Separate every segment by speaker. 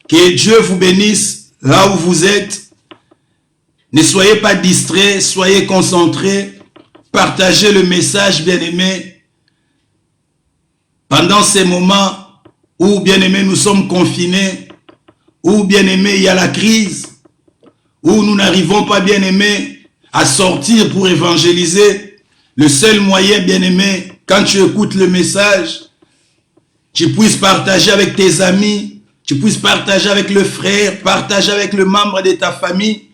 Speaker 1: Que Dieu vous bénisse là où vous êtes. Ne soyez pas distraits, soyez concentrés. Partagez le message, bien-aimés. Pendant ces moments où, bien-aimés, nous sommes confinés, où, bien-aimés, il y a la crise, où nous n'arrivons pas, bien-aimés, à sortir pour évangéliser, le seul moyen, bien-aimé, quand tu écoutes le message, tu puisses partager avec tes amis, tu puisses partager avec le frère, partager avec le membre de ta famille,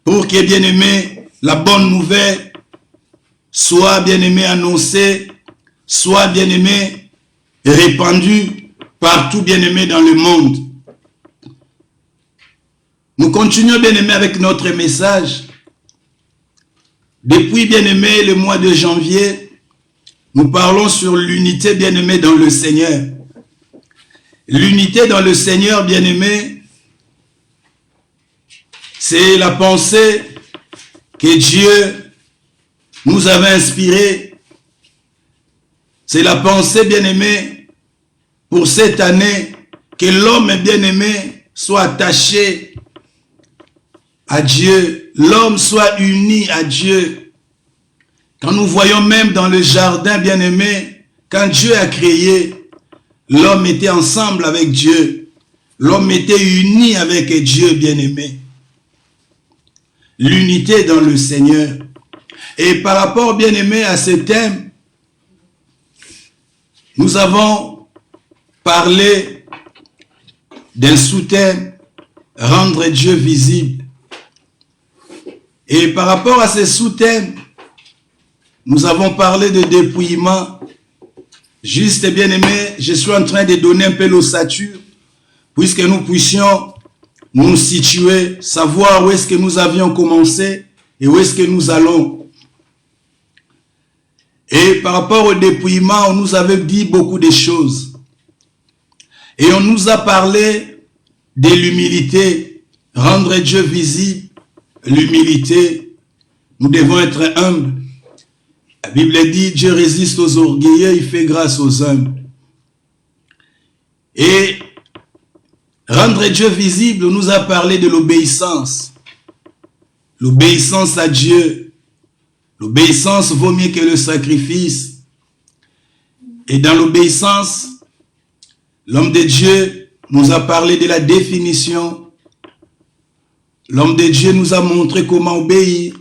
Speaker 1: pour que, bien-aimé, la bonne nouvelle soit, bien-aimé, annoncée, soit, bien-aimé, répandue partout, bien-aimé, dans le monde. Nous continuons, bien-aimé, avec notre message. Depuis, bien-aimé, le mois de janvier, nous parlons sur l'unité, bien-aimé, dans le Seigneur. L'unité dans le Seigneur, bien-aimé, c'est la pensée que Dieu nous avait inspirée. C'est la pensée, bien-aimé, pour cette année, que l'homme, bien-aimé, soit attaché à Dieu, l'homme soit uni à Dieu. Quand nous voyons même dans le jardin, bien-aimé, quand Dieu a créé, l'homme était ensemble avec Dieu. L'homme était uni avec Dieu, bien-aimé. L'unité dans le Seigneur. Et par rapport, bien-aimé, à ce thème, nous avons parlé d'un sous-thème, rendre Dieu visible. Et par rapport à ce sous-thème, nous avons parlé de dépouillement. Juste, bien-aimé, je suis en train de donner un peu l'ossature, puisque nous puissions nous situer, savoir où est-ce que nous avions commencé et où est-ce que nous allons. Et par rapport au dépouillement, on nous avait dit beaucoup de choses. Et on nous a parlé de l'humilité, rendre Dieu visible, l'humilité. Nous devons être humbles. La Bible dit, Dieu résiste aux orgueilleux, il fait grâce aux humbles. Et rendre Dieu visible, on nous a parlé de l'obéissance. L'obéissance à Dieu. L'obéissance vaut mieux que le sacrifice. Et dans l'obéissance, l'homme de Dieu nous a parlé de la définition. L'homme de Dieu nous a montré comment obéir.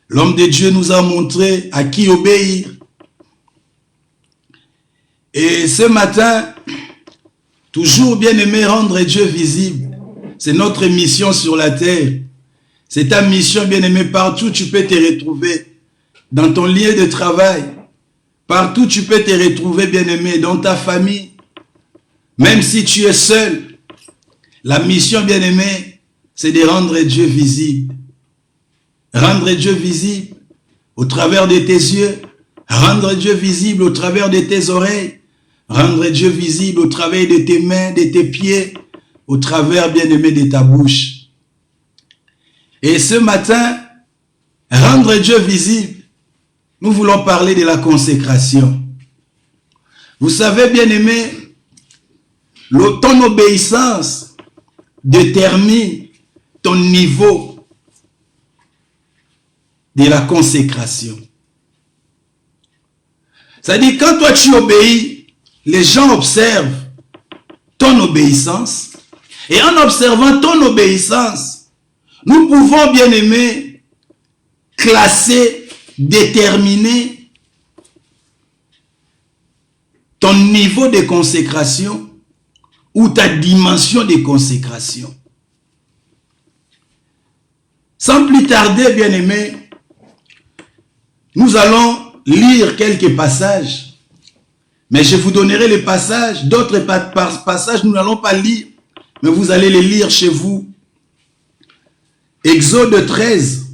Speaker 1: L'homme de Dieu nous a montré à qui obéir. Et ce matin, toujours bien-aimé, rendre Dieu visible. C'est notre mission sur la terre. C'est ta mission, bien-aimé, partout tu peux te retrouver. Dans ton lieu de travail. Partout tu peux te retrouver, bien-aimé, dans ta famille. Même si tu es seul. La mission, bien-aimé, c'est de rendre Dieu visible. Rendre Dieu visible au travers de tes yeux. Rendre Dieu visible au travers de tes oreilles. Rendre Dieu visible au travers de tes mains, de tes pieds. Au travers, bien-aimé, de ta bouche. Et ce matin, rendre Dieu visible, nous voulons parler de la consécration. Vous savez, bien-aimé, ton obéissance détermine ton niveau de la consécration. C'est-à-dire, quand toi tu obéis, les gens observent ton obéissance. Et en observant ton obéissance, nous pouvons, bien aimé, classer, déterminer ton niveau de consécration ou ta dimension de consécration. Sans plus tarder, bien aimé, nous allons lire quelques passages. Mais je vous donnerai les passages. D'autres passages, nous n'allons pas lire. Mais vous allez les lire chez vous. Exode 13,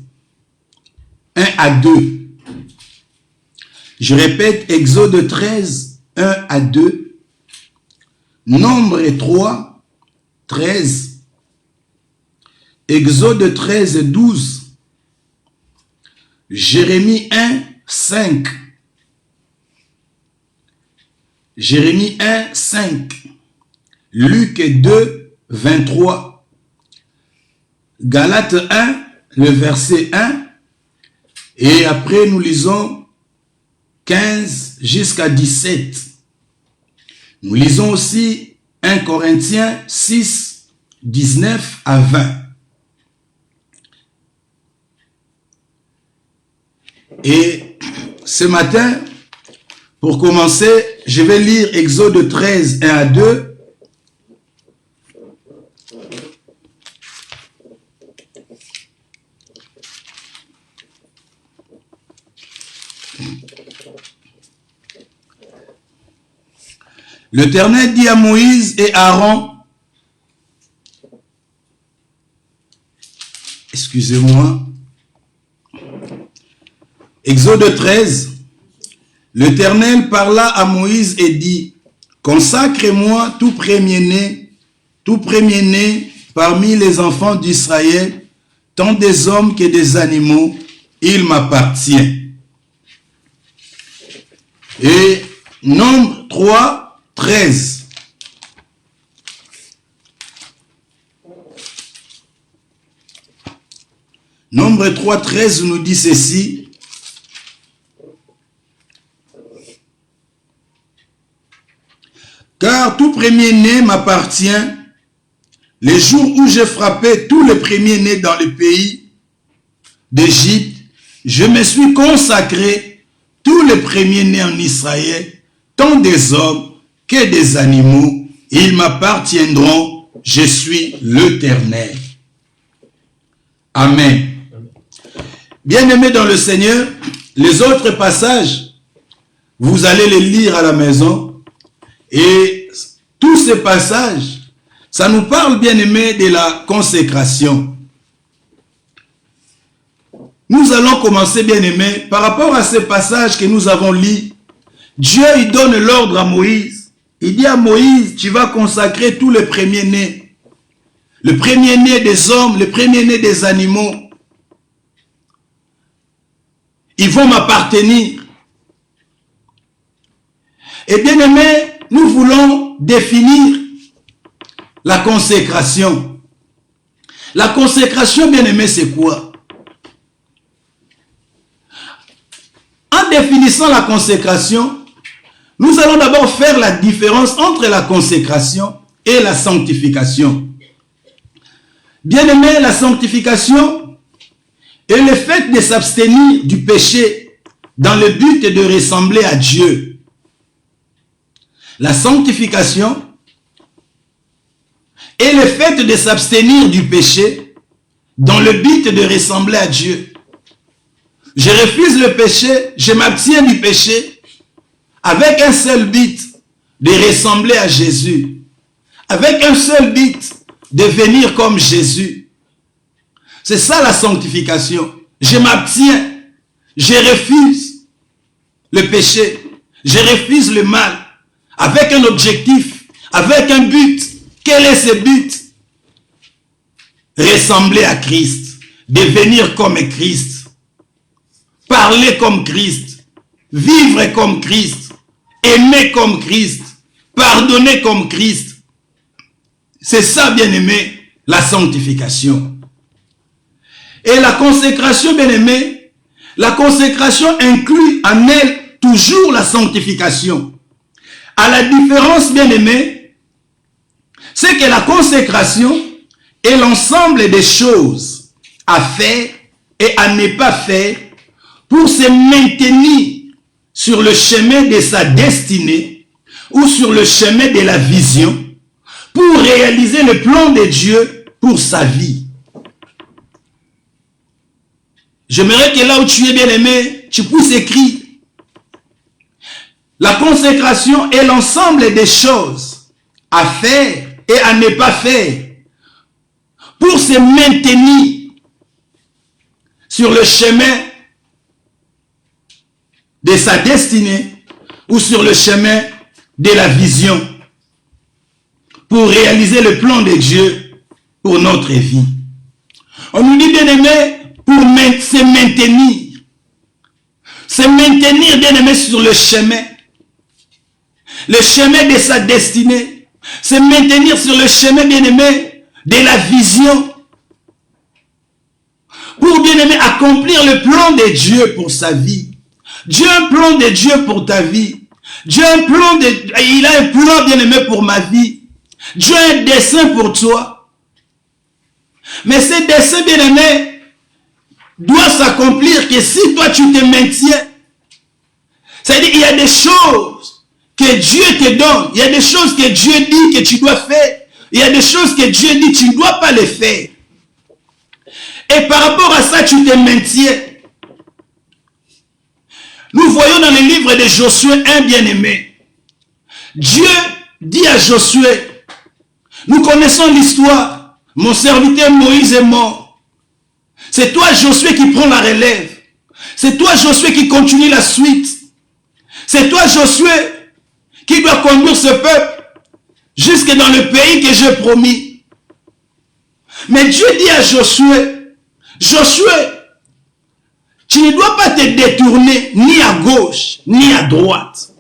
Speaker 1: 1 à 2. Je répète, Exode 13, 1 à 2. Nombre 3, 13. Exode 13, 12. Jérémie 1, 5. Jérémie 1, 5. Luc 2, 23. Galates 1, le verset 1. Et après, nous lisons 15 jusqu'à 17. Nous lisons aussi 1 Corinthiens 6, 19 à 20. Et ce matin, pour commencer, je vais lire Exode 13, 1 à 2. L'Éternel dit à Moïse et Aaron, excusez-moi, Exode 13, l'Éternel parla à Moïse et dit, consacrez-moi tout premier-né parmi les enfants d'Israël, tant des hommes que des animaux, il m'appartient. Et Nombre 3, 13. Nombre 3, 13 nous dit ceci. Car tout premier-né m'appartient, les jours où j'ai frappé tous les premiers-nés dans le pays d'Égypte, je me suis consacré tous les premiers-nés en Israël, tant des hommes que des animaux, ils m'appartiendront, je suis l'Éternel. Amen. Bien-aimés dans le Seigneur, les autres passages, vous allez les lire à la maison, et tous ces passages, ça nous parle, bien-aimés, de la consécration. Nous allons commencer, bien-aimés, par rapport à ces passages que nous avons lus. Dieu, il donne l'ordre à Moïse. Il dit à Moïse, tu vas consacrer tous les premiers-nés. Le premier-né des hommes, le premier-né des animaux. Ils vont m'appartenir. Et bien aimé, nous voulons définir la consécration. La consécration, bien aimé, c'est quoi? En définissant la consécration, nous allons d'abord faire la différence entre la consécration et la sanctification. Bien aimé, la sanctification est le fait de s'abstenir du péché dans le but de ressembler à Dieu. La sanctification est le fait de s'abstenir du péché dans le but de ressembler à Dieu. Je refuse le péché, je m'abstiens du péché avec un seul but de ressembler à Jésus. Avec un seul but de devenir comme Jésus. C'est ça la sanctification. Je m'abstiens, je refuse le péché, je refuse le mal, avec un objectif, avec un but. Quel est ce but? Ressembler à Christ, devenir comme Christ, parler comme Christ, vivre comme Christ, aimer comme Christ, pardonner comme Christ. C'est ça, bien-aimé, la sanctification. Et la consécration, bien-aimé, la consécration inclut en elle toujours la sanctification. À la différence, bien-aimé, c'est que la consécration est l'ensemble des choses à faire et à ne pas faire pour se maintenir sur le chemin de sa destinée ou sur le chemin de la vision pour réaliser le plan de Dieu pour sa vie. J'aimerais que là où tu es bien-aimé, tu puisses écrire. La consécration est l'ensemble des choses à faire et à ne pas faire pour se maintenir sur le chemin de sa destinée ou sur le chemin de la vision pour réaliser le plan de Dieu pour notre vie. On nous dit, bien-aimé, pour se maintenir, bien-aimé, sur le chemin de sa destinée, se maintenir sur le chemin, bien-aimé, de la vision. Pour, bien-aimé, accomplir le plan de Dieu pour sa vie. Dieu a un plan de Dieu pour ta vie. Dieu a un plan il a un plan, bien-aimé, pour ma vie. Dieu a un dessein pour toi. Mais ce dessein, bien-aimé, doit s'accomplir que si toi tu te maintiens. C'est-à-dire, il y a des choses que Dieu te donne. Il y a des choses que Dieu dit que tu dois faire. Il y a des choses que Dieu dit que tu ne dois pas les faire. Et par rapport à ça, tu te maintiens. Nous voyons dans le livre de Josué un bien-aimé. Dieu dit à Josué, nous connaissons l'histoire, mon serviteur Moïse est mort. C'est toi Josué qui prends la relève. C'est toi Josué qui continue la suite. C'est toi Josué qui doit conduire ce peuple jusque dans le pays que j'ai promis. Mais Dieu dit à Josué, Josué, tu ne dois pas te détourner ni à gauche, ni à droite.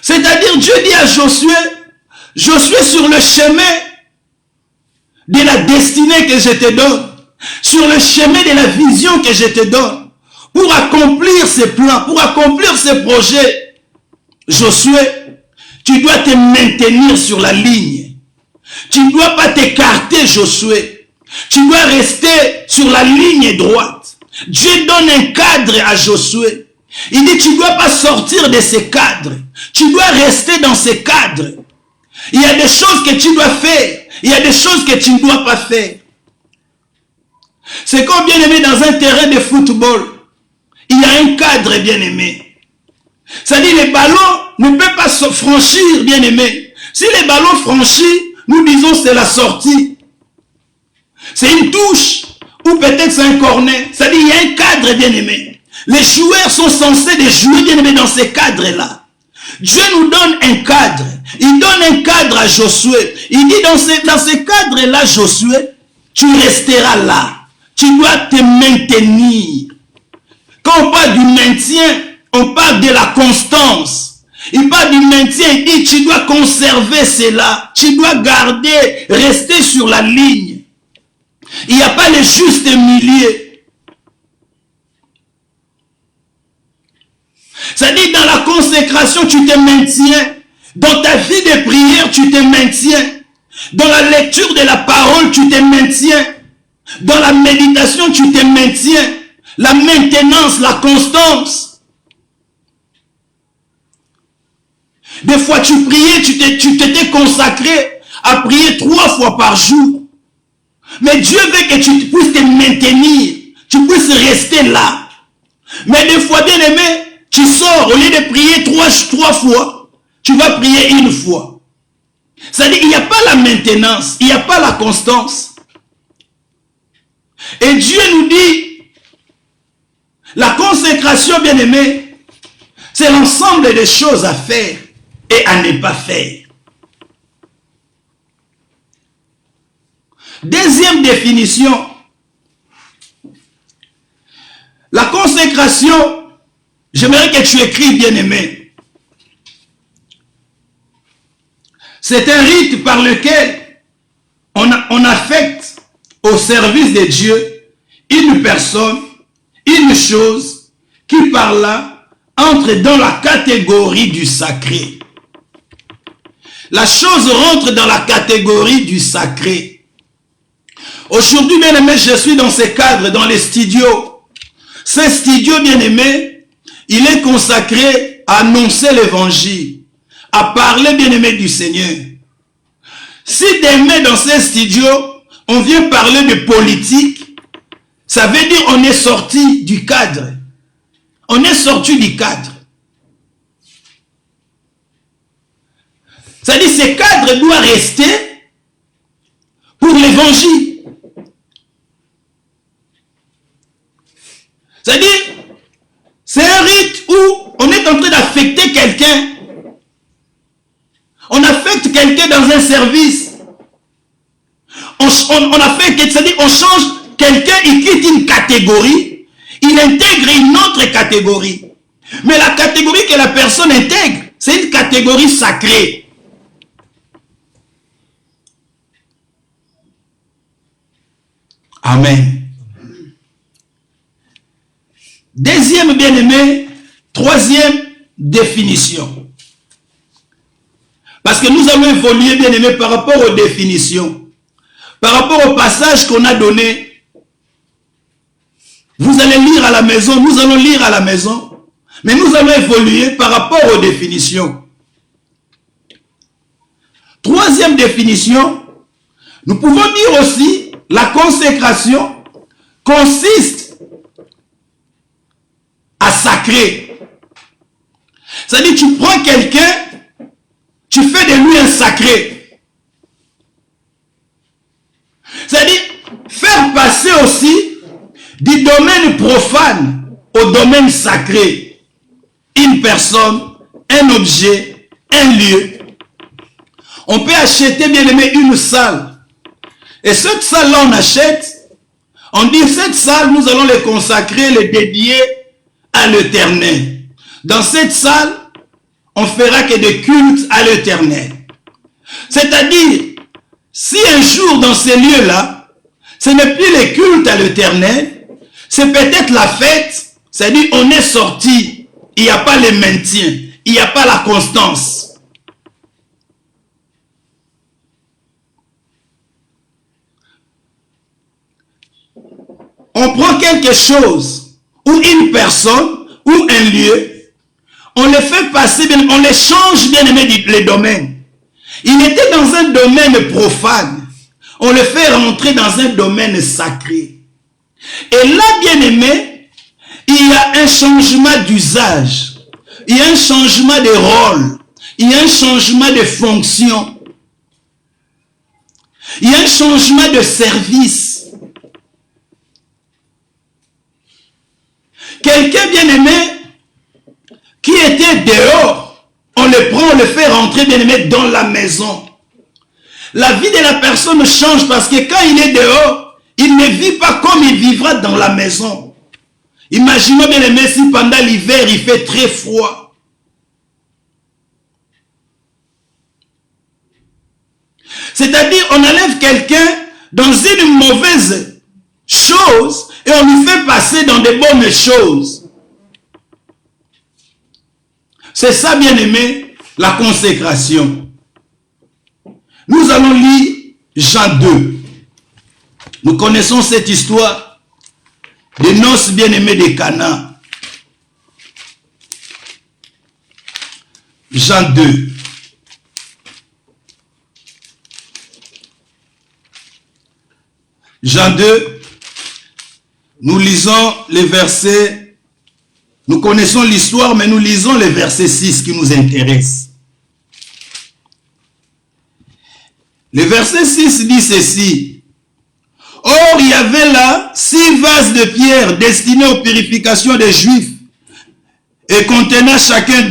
Speaker 1: C'est-à-dire, Dieu dit à Josué, Josué, sur le chemin de la destinée que je te donne, sur le chemin de la vision que je te donne, pour accomplir ces plans, pour accomplir ces projets, Josué, tu dois te maintenir sur la ligne. Tu ne dois pas t'écarter, Josué. Tu dois rester sur la ligne droite. Dieu donne un cadre à Josué. Il dit, tu ne dois pas sortir de ces cadres. Tu dois rester dans ces cadres. Il y a des choses que tu dois faire. Il y a des choses que tu ne dois pas faire. C'est comme, bien aimé, dans un terrain de football. Il y a un cadre, bien aimé. C'est-à-dire, les ballons ne peuvent pas se franchir, bien aimé. Si les ballons franchissent, nous disons c'est la sortie. C'est une touche, ou peut-être c'est un corner. C'est-à-dire, il y a un cadre, bien aimé. Les joueurs sont censés de jouer, bien aimé, dans ces cadres-là. Dieu nous donne un cadre. Il donne un cadre à Josué. Il dit dans ces cadres-là, Josué, tu resteras là. Tu dois te maintenir. Quand on parle du maintien, on parle de la constance. Il parle du maintien, il dit tu dois conserver cela. Tu dois garder, rester sur la ligne. Il n'y a pas le juste milieu. C'est-à-dire dans la consécration, tu te maintiens. Dans ta vie de prière, tu te maintiens. Dans la lecture de la parole, tu te maintiens. Dans la méditation, tu te maintiens. La maintenance, la constance. Des fois, tu priais, tu t'étais consacré à prier 3 fois par jour. Mais Dieu veut que tu puisses te maintenir. Tu puisses rester là. Mais des fois, bien aimé, tu sors, au lieu de prier 3 fois, tu vas prier 1 fois. C'est-à-dire, il n'y a pas la maintenance, il n'y a pas la constance. Et Dieu nous dit, la consécration, bien aimé, c'est l'ensemble des choses à faire et à ne pas faire. Deuxième définition, la consécration, j'aimerais que tu écrives, bien aimé. C'est un rite par lequel on affecte au service de Dieu une personne, une chose qui par là entre dans la catégorie du sacré. La chose rentre dans la catégorie du sacré. Aujourd'hui, bien aimé, je suis dans ce cadre, dans les studios. Ce studio, bien aimé, il est consacré à annoncer l'évangile, à parler, bien aimé, du Seigneur. Si demain, dans ce studio, on vient parler de politique, ça veut dire on est sorti du cadre. On est sorti du cadre. C'est-à-dire, ce cadre doit rester pour l'évangile. C'est-à-dire, c'est un rite où on est en train d'affecter quelqu'un. On affecte quelqu'un dans un service. On affecte, c'est-à-dire, on change quelqu'un, il quitte une catégorie, il intègre une autre catégorie. Mais la catégorie que la personne intègre, c'est une catégorie sacrée. Amen. Deuxième bien-aimé, troisième définition. Parce que nous allons évoluer, bien-aimé, par rapport aux définitions. Par rapport au passage qu'on a donné. Vous allez lire à la maison, nous allons lire à la maison. Mais nous allons évoluer par rapport aux définitions. Troisième définition, nous pouvons dire aussi la consécration consiste à sacrer. C'est-à-dire tu prends quelqu'un, tu fais de lui un sacré. C'est-à-dire faire passer aussi du domaine profane au domaine sacré. Une personne, un objet, un lieu. On peut acheter, bien aimé, une salle. Et cette salle-là, on achète. On dit, cette salle, nous allons les consacrer, les dédier à l'Éternel. Dans cette salle, on fera que des cultes à l'Éternel. C'est-à-dire, si un jour dans ces lieux-là, ce n'est plus les cultes à l'Éternel, c'est peut-être la fête, c'est-à-dire on est sorti, il n'y a pas le maintien, il n'y a pas la constance. On prend quelque chose, ou une personne, ou un lieu, on les fait passer, on les change, bien aimé, les domaines. Il était dans un domaine profane, on le fait rentrer dans un domaine sacré. Et là, bien aimé, il y a un changement d'usage, il y a un changement de rôle, il y a un changement de fonction, il y a un changement de service. Quelqu'un bien aimé qui était dehors, on le prend, on le fait rentrer bien aimé dans la maison. La vie de la personne change parce que quand il est dehors, il ne vit pas comme il vivra dans la maison. Imaginons bien aimé si pendant l'hiver il fait très froid. C'est-à-dire on enlève quelqu'un dans une mauvaise chose et on lui fait passer dans de bonnes choses. C'est ça, bien aimé, la consécration. Nous allons lire Jean 2. Nous connaissons cette histoire des noces bien-aimées de Cana. Jean 2. Jean 2, nous lisons les versets, nous connaissons l'histoire, mais nous lisons les versets 6 qui nous intéressent. Le verset 6 dit ceci. Or, il y avait là 6 vases de pierre destinés aux purifications des Juifs et contenant chacun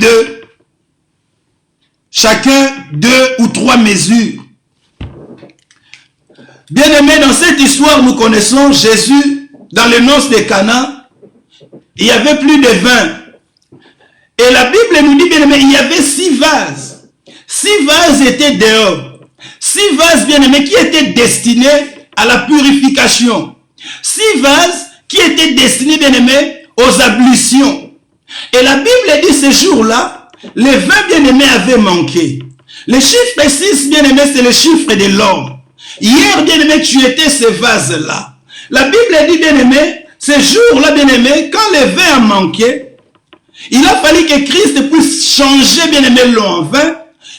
Speaker 1: deux ou trois mesures. Bien aimé, dans cette histoire, nous connaissons Jésus dans les noces de Cana. Il y avait plus de vin. Et la Bible nous dit, bien aimé, il y avait 6 vases. 6 vases étaient dehors. 6 vases, bien aimé, qui étaient destinés à la purification. 6 vases qui étaient destinés, bien aimé, aux ablutions. Et la Bible dit ce jour-là, les vins, bien aimé, avaient manqué. Le chiffre 6, bien aimé, c'est le chiffre de l'homme. Hier, bien aimé, tu étais ce vase-là. La Bible dit, bien aimé, ce jour-là, bien aimé, quand le vin a manqué, il a fallu que Christ puisse changer, bien aimé, l'eau en vin.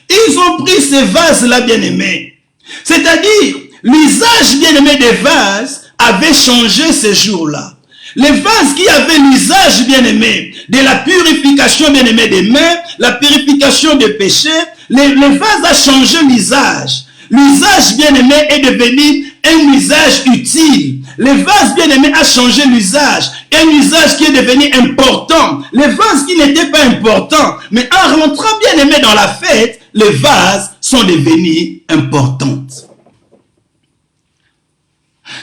Speaker 1: Ils ont pris ces vases-là, bien aimé. C'est-à-dire, l'usage, bien aimé, des vases avait changé ce jour-là. Les vases qui avaient l'usage, bien aimé, de la purification, bien aimé, des mains, la purification des péchés, le vase a changé l'usage. L'usage, bien aimé, est devenu un usage utile. Le vase, bien aimé, a changé l'usage. Un usage qui est devenu important. Les vases qui n'étaient pas importants. Mais en rentrant, bien aimé, dans la fête, les vases sont devenus importants.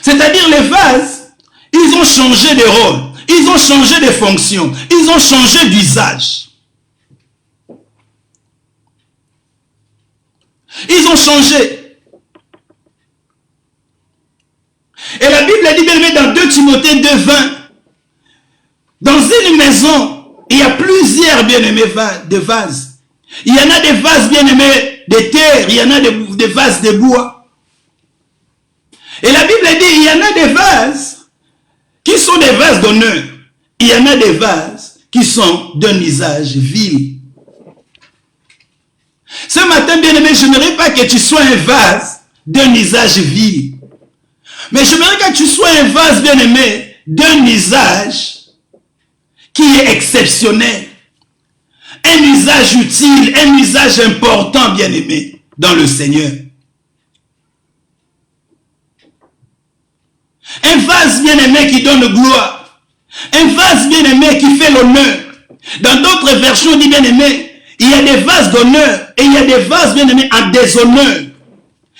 Speaker 1: C'est-à-dire les vases, ils ont changé de rôle. Ils ont changé de fonction. Ils ont changé d'usage. Ils ont changé. Et la Bible dit bien-aimé dans 2 Timothée 2:20, dans une maison, il y a plusieurs bien-aimés de vases. Il y en a des vases bien-aimés de terre, il y en a des vases de bois. Et la Bible dit, il y en a des vases qui sont des vases d'honneur. Il y en a des vases qui sont d'un usage vil. Ce matin, bien-aimé, je n'aimerais pas que tu sois un vase d'un usage vil. Mais j'aimerais que tu sois un vase, bien-aimé, d'un usage qui est exceptionnel. Un usage utile, un usage important, bien-aimé, dans le Seigneur. Un vase bien-aimé qui donne gloire. Un vase bien-aimé qui fait l'honneur. Dans d'autres versions, on dit bien-aimé, il y a des vases d'honneur et il y a des vases bien-aimés en déshonneur.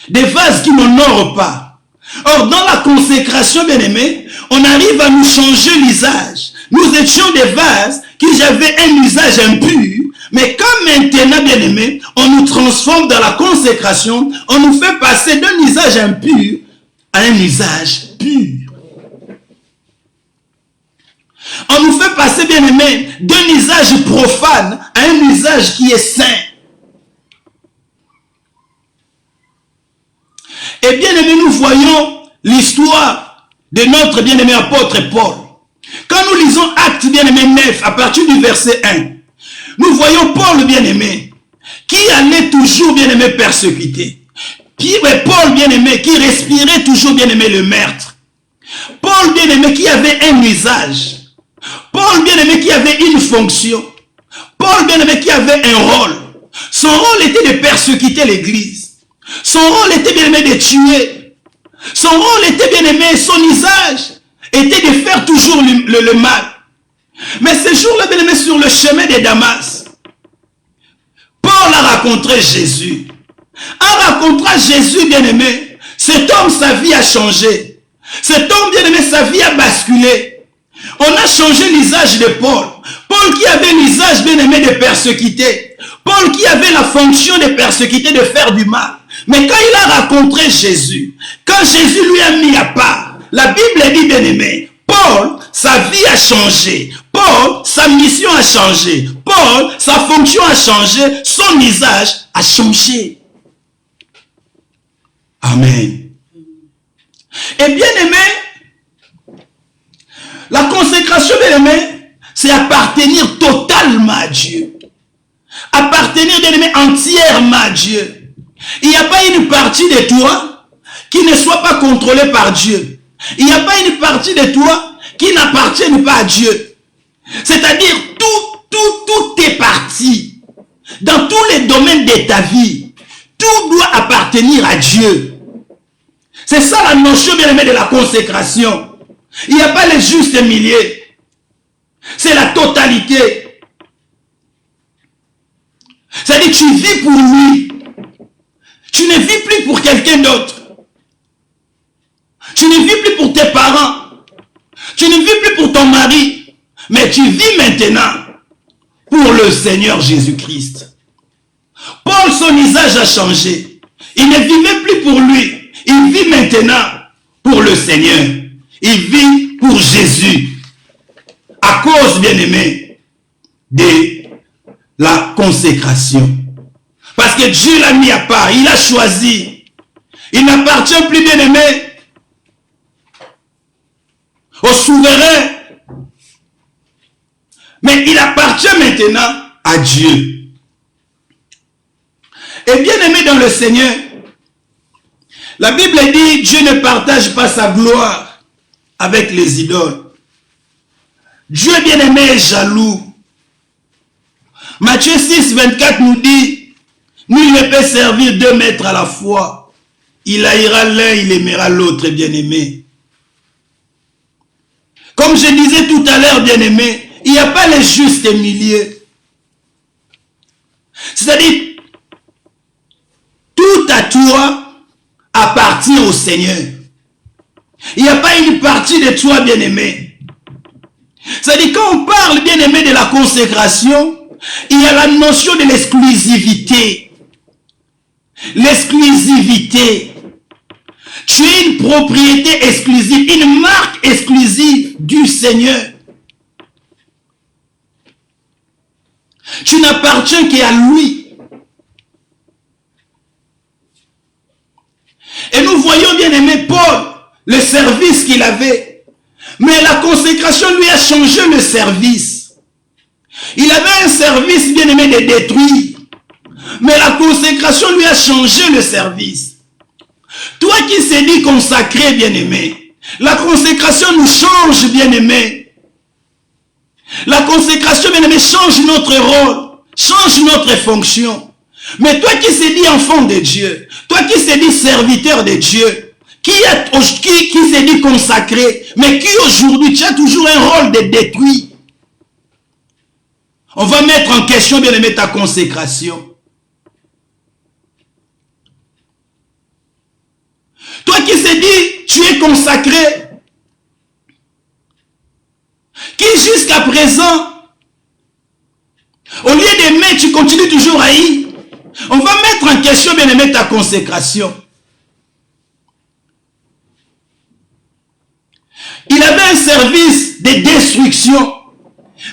Speaker 1: Des vases qui n'honorent pas. Or, dans la consécration, bien-aimé, on arrive à nous changer l'usage. Nous étions des vases qui avaient un usage impur, mais comme maintenant, bien-aimé, on nous transforme dans la consécration, on nous fait passer d'un usage impur à un usage pur. On nous fait passer, bien-aimé, d'un usage profane à un usage qui est saint. Et bien-aimé, nous voyons l'histoire de notre bien-aimé apôtre Paul. Quand nous lisons Actes bien-aimé 9, à partir du verset 1, nous voyons Paul bien-aimé, qui allait toujours bien-aimé persécuter. Puis Paul bien-aimé, qui respirait toujours bien-aimé le meurtre. Paul bien-aimé, qui avait un usage. Paul bien-aimé, qui avait une fonction. Paul bien-aimé, qui avait un rôle. Son rôle était de persécuter l'église. Son rôle était bien-aimé de tuer. Son rôle était bien-aimé, son usage était de faire toujours le mal. Mais ce jour-là, bien-aimé, sur le chemin de Damas, Paul a rencontré Jésus. En rencontrant Jésus, bien-aimé, cet homme, sa vie a changé. Cet homme, bien-aimé, sa vie a basculé. On a changé l'usage de Paul. Paul qui avait l'usage, bien-aimé, de persécuter. Paul qui avait la fonction de persécuter, de faire du mal. Mais quand il a rencontré Jésus, quand Jésus lui a mis à part, la Bible dit, bien-aimé, Paul, sa vie a changé. Paul, sa mission a changé. Paul, sa fonction a changé. Son usage a changé. Amen. Et bien-aimé, la consécration, bien-aimé, c'est appartenir totalement à Dieu. Appartenir, bien-aimé, entièrement à Dieu. Il n'y a pas une partie de toi qui ne soit pas contrôlée par Dieu. Il n'y a pas une partie de toi qui n'appartienne pas à Dieu. C'est-à-dire, tout est parti. Dans tous les domaines de ta vie, tout doit appartenir à Dieu. C'est ça la notion, bien aimé, de la consécration. Il n'y a pas les justes milieux. C'est la totalité. C'est-à-dire, tu vis pour lui. Tu ne vis plus pour quelqu'un d'autre. Tu ne vis plus pour tes parents. Tu ne vis plus pour ton mari. Mais tu vis maintenant pour le Seigneur Jésus-Christ. Paul, son usage a changé. Il ne vivait plus pour lui. Il vit maintenant pour le Seigneur. Il vit pour Jésus. À cause, bien-aimé, de la consécration. Parce que Dieu l'a mis à part. Il a choisi. Il n'appartient plus, bien-aimé, au souverain. Mais il appartient maintenant à Dieu. Et bien-aimé dans le Seigneur, la Bible dit, Dieu ne partage pas sa gloire avec les idoles. Dieu bien-aimé est jaloux. Matthieu 6, 24 nous dit, nul ne peut servir 2 maîtres à la fois. Il haïra l'un, il aimera l'autre, bien-aimé. Comme je disais tout à l'heure, bien-aimé, il n'y a pas les justes milieux. C'est-à-dire, tout à toi appartient au Seigneur. Il n'y a pas une partie de toi, bien-aimé. C'est-à-dire, quand on parle, bien-aimé, de la consécration, il y a la notion de l'exclusivité. L'exclusivité. Tu Tu es une propriété exclusive, une marque exclusive du Seigneur. Tu n'appartiens qu'à lui. Et nous voyons, bien aimé Paul, le service qu'il avait. Mais la consécration lui a changé le service. Il avait un service, bien aimé, de détruire. Mais la consécration lui a changé le service. Toi qui s'est dit consacré, bien aimé, la consécration nous change, bien aimé. La consécration, bien aimé, change notre rôle, change notre fonction. Mais toi qui s'est dit enfant de Dieu, toi qui s'est dit serviteur de Dieu, qui s'est dit consacré, mais qui aujourd'hui, tu as toujours un rôle de détruit. On va mettre en question, bien aimé, ta consécration. Toi qui s'est dit, tu es consacré, qui jusqu'à présent, au lieu d'aimer, tu continues toujours à haïr. On va mettre en question, bien aimé, ta consécration. Il avait un service de destruction,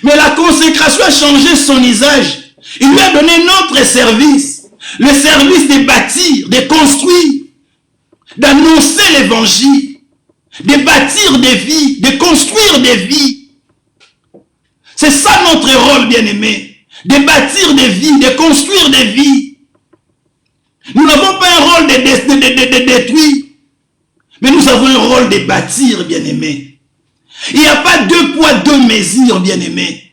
Speaker 1: mais la consécration a changé son usage. Il lui a donné notre service, le service de bâtir, de construire, d'annoncer l'évangile, de bâtir des vies, de construire des vies. C'est ça notre rôle, bien-aimé, de bâtir des vies, de construire des vies. Nous n'avons pas un rôle de détruire, mais nous avons un rôle de bâtir, bien-aimé. Il n'y a pas deux poids, deux mesures, bien-aimé.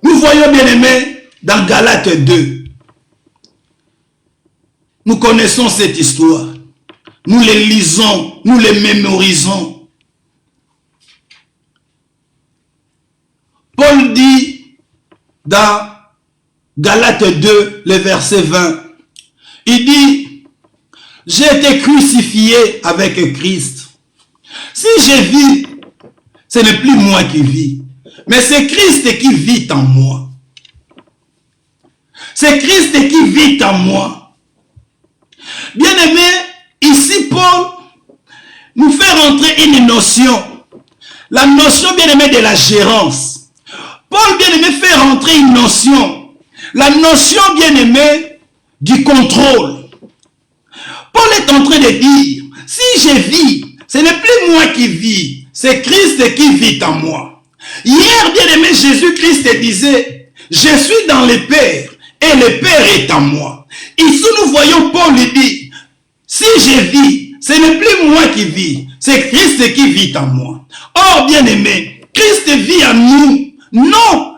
Speaker 1: Nous voyons, bien-aimé, dans Galates 2. Nous connaissons cette histoire. Nous les lisons, nous les mémorisons. Paul dit dans Galates 2, le verset 20, il dit, j'ai été crucifié avec Christ. Si je vis, ce n'est plus moi qui vis, mais c'est Christ qui vit en moi. C'est Christ qui vit en moi. Bien-aimé, ici Paul nous fait rentrer une notion. La notion, bien-aimé, de la gérance. Paul, bien-aimé, fait rentrer une notion. La notion, bien-aimé, du contrôle. Paul est en train de dire, si je vis, ce n'est plus moi qui vis, c'est Christ qui vit en moi. Hier, bien-aimé, Jésus-Christ disait, je suis dans le Père et le Père est en moi. Ici, nous voyons Paul dire, si je vis, ce n'est plus moi qui vis, c'est Christ qui vit en moi. Or, bien-aimé, Christ vit en nous, non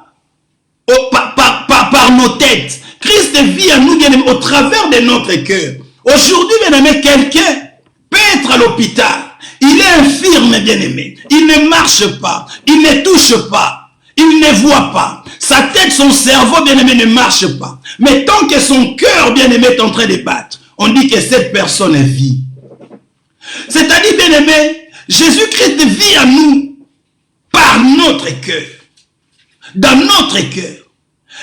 Speaker 1: par nos têtes. Christ vit en nous, bien-aimé, au travers de notre cœur. Aujourd'hui, bien-aimé, quelqu'un peut être à l'hôpital. Il est infirme, bien-aimé. Il ne marche pas. Il ne touche pas. Il ne voit pas. Sa tête, son cerveau, bien-aimé, ne marche pas. Mais tant que son cœur, bien-aimé, est en train de battre, on dit que cette personne vit. C'est-à-dire, bien-aimé, Jésus-Christ vit en nous par notre cœur. Dans notre cœur.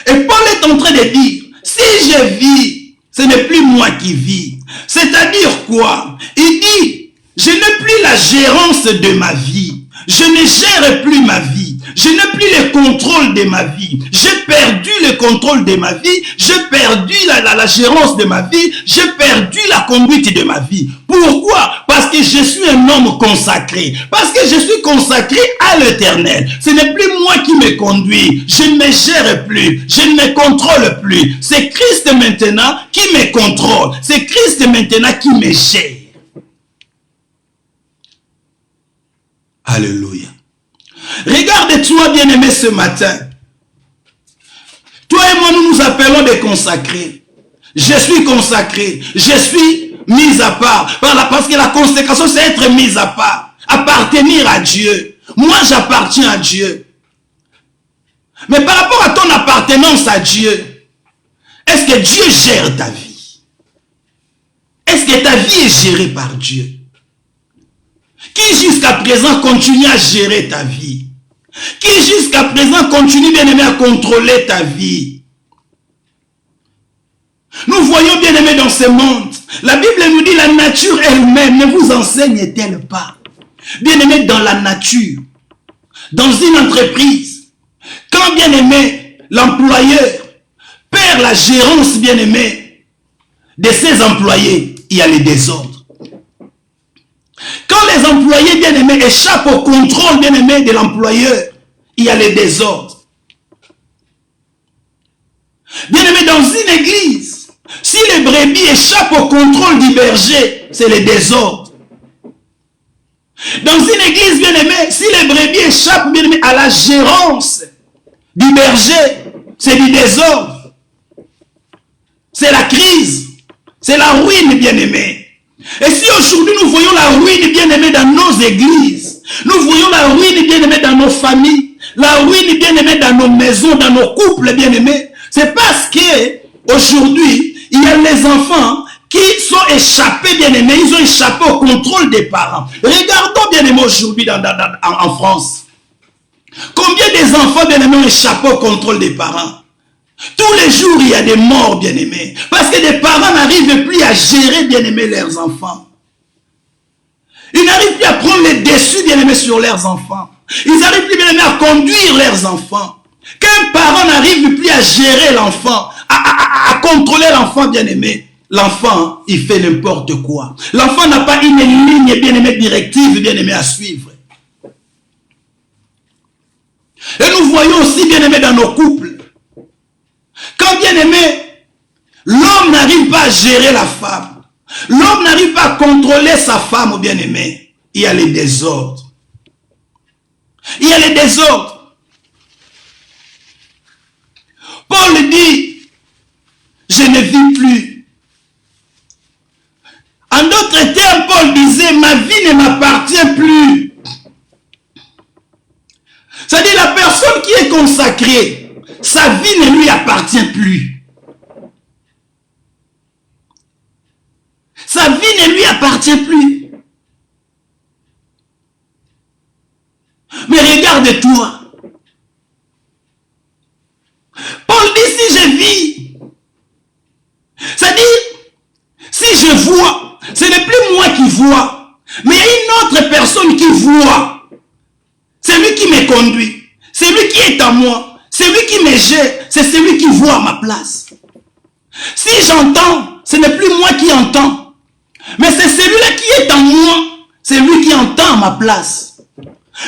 Speaker 1: Et Paul est en train de dire, si je vis, ce n'est plus moi qui vis. C'est-à-dire quoi? Il dit, je n'ai plus la gérance de ma vie. Je ne gère plus ma vie. Je n'ai plus le contrôle de ma vie. J'ai perdu le contrôle de ma vie. J'ai perdu la gérance de ma vie. J'ai perdu la conduite de ma vie. Pourquoi? Parce que je suis un homme consacré. Parce que je suis consacré à l'Éternel. Ce n'est plus moi qui me conduis. Je ne me gère plus. Je ne me contrôle plus. C'est Christ maintenant qui me contrôle. C'est Christ maintenant qui me gère. Alléluia. Regarde-toi, bien-aimé, ce matin. Toi et moi, nous nous appelons des consacrés. Je suis consacré. Je suis mis à part. Parce que la consécration, c'est être mis à part. Appartenir à Dieu. Moi, j'appartiens à Dieu. Mais par rapport à ton appartenance à Dieu, est-ce que Dieu gère ta vie? Est-ce que ta vie est gérée par Dieu? Qui jusqu'à présent continue à gérer ta vie? Qui jusqu'à présent continue, bien aimé, à contrôler ta vie? Nous voyons voyons, bien aimé, dans ce monde, la Bible nous dit la nature elle-même ne vous enseigne-t-elle pas? Bien aimé, dans la nature, dans une entreprise, quand bien aimé, l'employeur perd la gérance, bien aimé, de ses employés, il y a les désordres. Quand les employés, bien aimés, échappent au contrôle, bien aimé, de l'employeur, il y a les désordres. Bien aimé, dans une église, si les brebis échappent au contrôle du berger, c'est les désordres. Dans une église, bien aimé, si les brebis échappent, bien aimé, à la gérance du berger, c'est du désordre. C'est la crise. C'est la ruine, bien aimé. Et si aujourd'hui nous voyons la ruine, bien aimé, dans nos églises, nous voyons la ruine, bien aimé, dans nos familles, la ruine, bien aimé, dans nos maisons, dans nos couples, bien aimés, c'est parce que aujourd'hui, il y a les enfants qui sont échappés, bien aimés, ils ont échappé au contrôle des parents. Regardons, bien aimé, aujourd'hui en France. Combien des enfants, bien aimés, ont échappé au contrôle des parents? Tous les jours, il y a des morts, bien aimés. Parce que les parents n'arrivent plus à gérer, bien aimés, leurs enfants. Ils n'arrivent plus à prendre les dessus, bien aimés, sur leurs enfants. Ils n'arrivent plus, bien aimés, à conduire leurs enfants. Qu'un parent n'arrive plus à gérer l'enfant, à contrôler l'enfant, bien aimé, l'enfant, il fait n'importe quoi. L'enfant n'a pas une ligne, bien aimé, directive, bien aimé, à suivre. Et nous voyons aussi, bien aimé, dans nos couples, quand, bien aimé, l'homme n'arrive pas à gérer la femme, l'homme n'arrive pas à contrôler sa femme, bien aimé, il y a les désordres. Il y a les désordres. Paul dit, je ne vis plus. En d'autres termes, Paul disait, ma vie ne m'appartient plus. C'est-à-dire la personne qui est consacrée, sa vie ne lui appartient plus. Sa vie ne lui appartient plus. Mais regarde-toi. Paul dit, si je vis, c'est-à-dire, si je vois, ce n'est plus moi qui vois, mais il y a une autre personne qui voit. C'est lui qui me conduit. C'est lui qui est en moi. C'est lui qui me gère. C'est celui qui voit à ma place. Si j'entends, ce n'est plus moi qui entends. Mais c'est celui-là qui est en moi. C'est lui qui entend à ma place.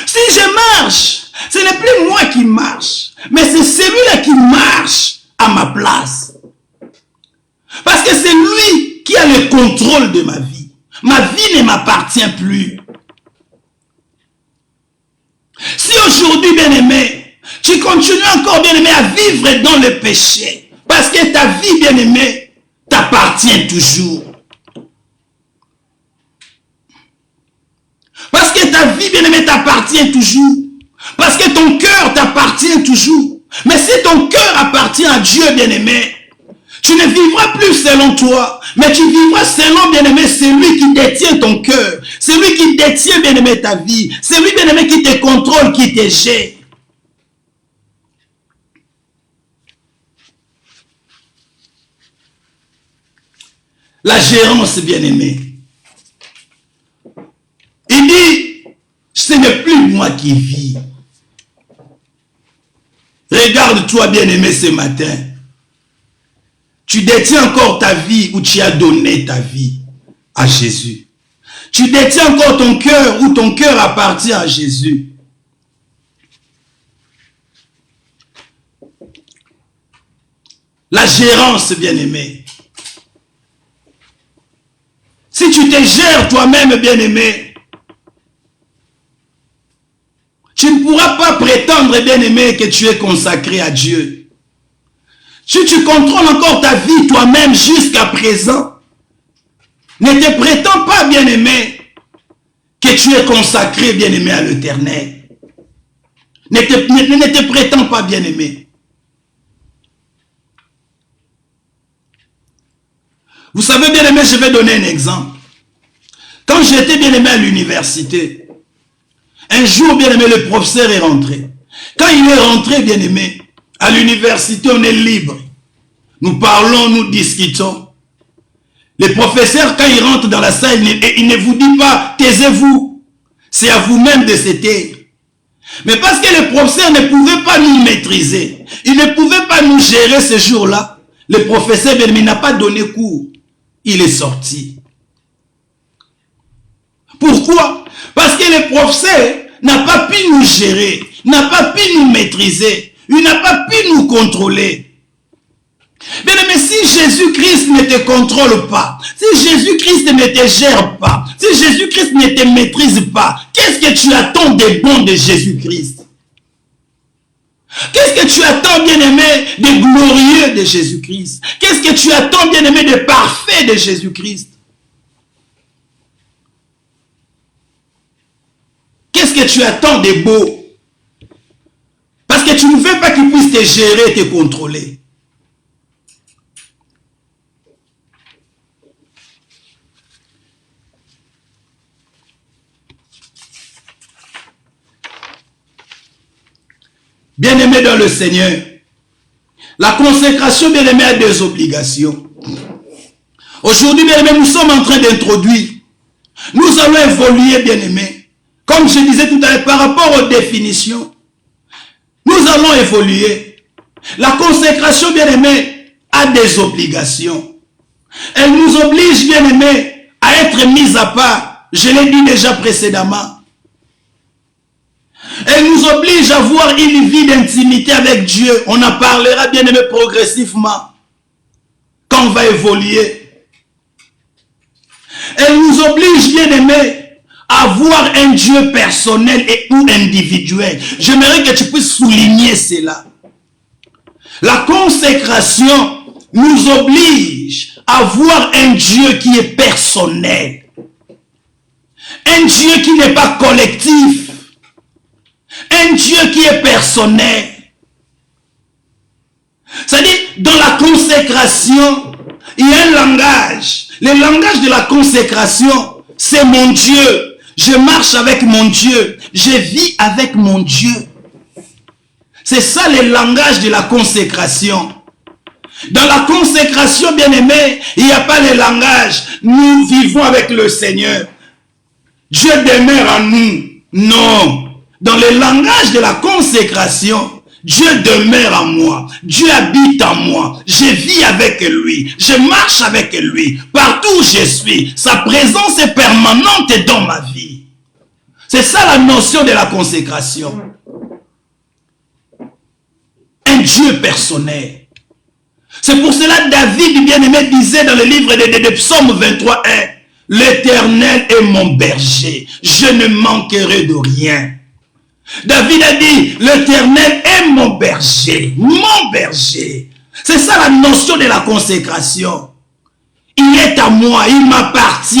Speaker 1: Si je marche, ce n'est plus moi qui marche. Mais c'est celui-là qui marche à ma place. Parce que c'est lui qui a le contrôle de ma vie. Ma vie ne m'appartient plus. Si aujourd'hui, bien-aimé, tu continues encore, bien-aimé, à vivre dans le péché, parce que ta vie, bien-aimé, t'appartient toujours. Parce que ta vie, bien-aimé, t'appartient toujours. Parce que ton cœur t'appartient toujours. Mais si ton cœur appartient à Dieu, bien-aimé, tu ne vivras plus selon toi, mais tu vivras selon, bien-aimé, celui qui détient ton cœur, celui qui détient, bien-aimé, ta vie, celui, bien-aimé, qui te contrôle, qui te gère. La gérance, bien-aimé. Il dit, ce n'est plus moi qui vis. Regarde-toi, bien-aimé, ce matin. Tu détiens encore ta vie ou tu as donné ta vie à Jésus. Tu détiens encore ton cœur ou ton cœur appartient à Jésus. La gérance, bien-aimé. Si tu te gères toi-même, bien-aimé, tu ne pourras pas prétendre, bien-aimé, que tu es consacré à Dieu. Si tu contrôles encore ta vie toi-même jusqu'à présent, ne te prétends pas, bien-aimé, que tu es consacré, bien-aimé, à l'Éternel. Ne te prétends pas, bien-aimé. Vous savez, bien-aimé, je vais donner un exemple. Quand j'étais, bien-aimé, à l'université, un jour, bien-aimé, le professeur est rentré. Quand il est rentré, bien-aimé, à l'université, on est libre. Nous parlons, nous discutons. Les professeurs, quand ils rentrent dans la salle, ils ne vous disent pas, taisez-vous. C'est à vous-même de se taire. Mais parce que les professeurs ne pouvaient pas nous maîtriser, ils ne pouvaient pas nous gérer ce jour-là, le professeur n'a pas donné cours. Il est sorti. Pourquoi? Parce que le professeur n'a pas pu nous gérer, n'a pas pu nous maîtriser, il n'a pas pu nous contrôler. Mais si Jésus-Christ ne te contrôle pas, si Jésus-Christ ne te gère pas, si Jésus-Christ ne te maîtrise pas, qu'est-ce que tu attends de bon de Jésus-Christ? Qu'est-ce que tu attends, bien-aimé, de glorieux de Jésus-Christ? Qu'est-ce que tu attends, bien-aimé, de parfait de Jésus-Christ? Qu'est-ce que tu attends de beau? Parce que tu ne veux pas qu'il puisse te gérer, te contrôler. Bien-aimé dans le Seigneur, la consécration, bien-aimé, a des obligations. Aujourd'hui, bien-aimé, nous sommes en train d'introduire. Nous allons évoluer, bien-aimé. Comme je disais tout à l'heure, par rapport aux définitions, nous allons évoluer. La consécration, bien-aimé, a des obligations. Elle nous oblige, bien-aimé, à être mis à part. Je l'ai dit déjà précédemment. Elle nous oblige à avoir une vie d'intimité avec Dieu. On en parlera, bien aimé, progressivement. Quand on va évoluer. Elle nous oblige, bien aimé, à avoir un Dieu personnel et ou individuel. J'aimerais que tu puisses souligner cela. La consécration nous oblige à avoir un Dieu qui est personnel. Un Dieu qui n'est pas collectif. Un Dieu qui est personnel. C'est-à-dire, dans la consécration, il y a un langage. Le langage de la consécration, c'est mon Dieu. Je marche avec mon Dieu. Je vis avec mon Dieu. C'est ça le langage de la consécration. Dans la consécration, bien-aimé, il n'y a pas le langage. Nous vivons avec le Seigneur. Dieu demeure en nous. Non. Dans le langage de la consécration, Dieu demeure en moi. Dieu habite en moi. Je vis avec lui. Je marche avec lui. Partout où je suis, sa présence est permanente dans ma vie. C'est ça la notion de la consécration. Un Dieu personnel. C'est pour cela que David, bien-aimé, disait dans le livre de Psaume 23, 1, « L'Éternel est mon berger. Je ne manquerai de rien. » David a dit, l'Éternel est mon berger, mon berger. C'est ça la notion de la consécration. Il est à moi, il m'appartient.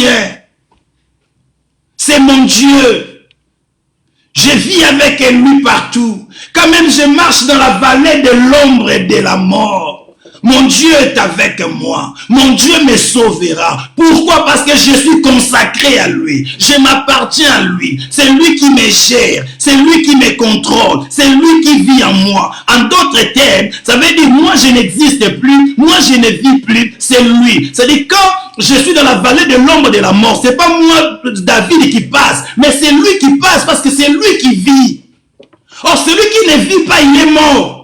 Speaker 1: C'est mon Dieu. Je vis avec lui partout. Quand même je marche dans la vallée de l'ombre et de la mort. Mon Dieu est avec moi. Mon Dieu me sauvera. Pourquoi? Parce que je suis consacré à lui. Je m'appartiens à lui. C'est lui qui me gère. C'est lui qui me contrôle. C'est lui qui vit en moi. En d'autres termes, ça veut dire moi je n'existe plus. Moi je ne vis plus. C'est lui. C'est-à-dire quand je suis dans la vallée de l'ombre de la mort, c'est pas moi, David, qui passe. Mais c'est lui qui passe parce que c'est lui qui vit. Or celui qui ne vit pas, il est mort.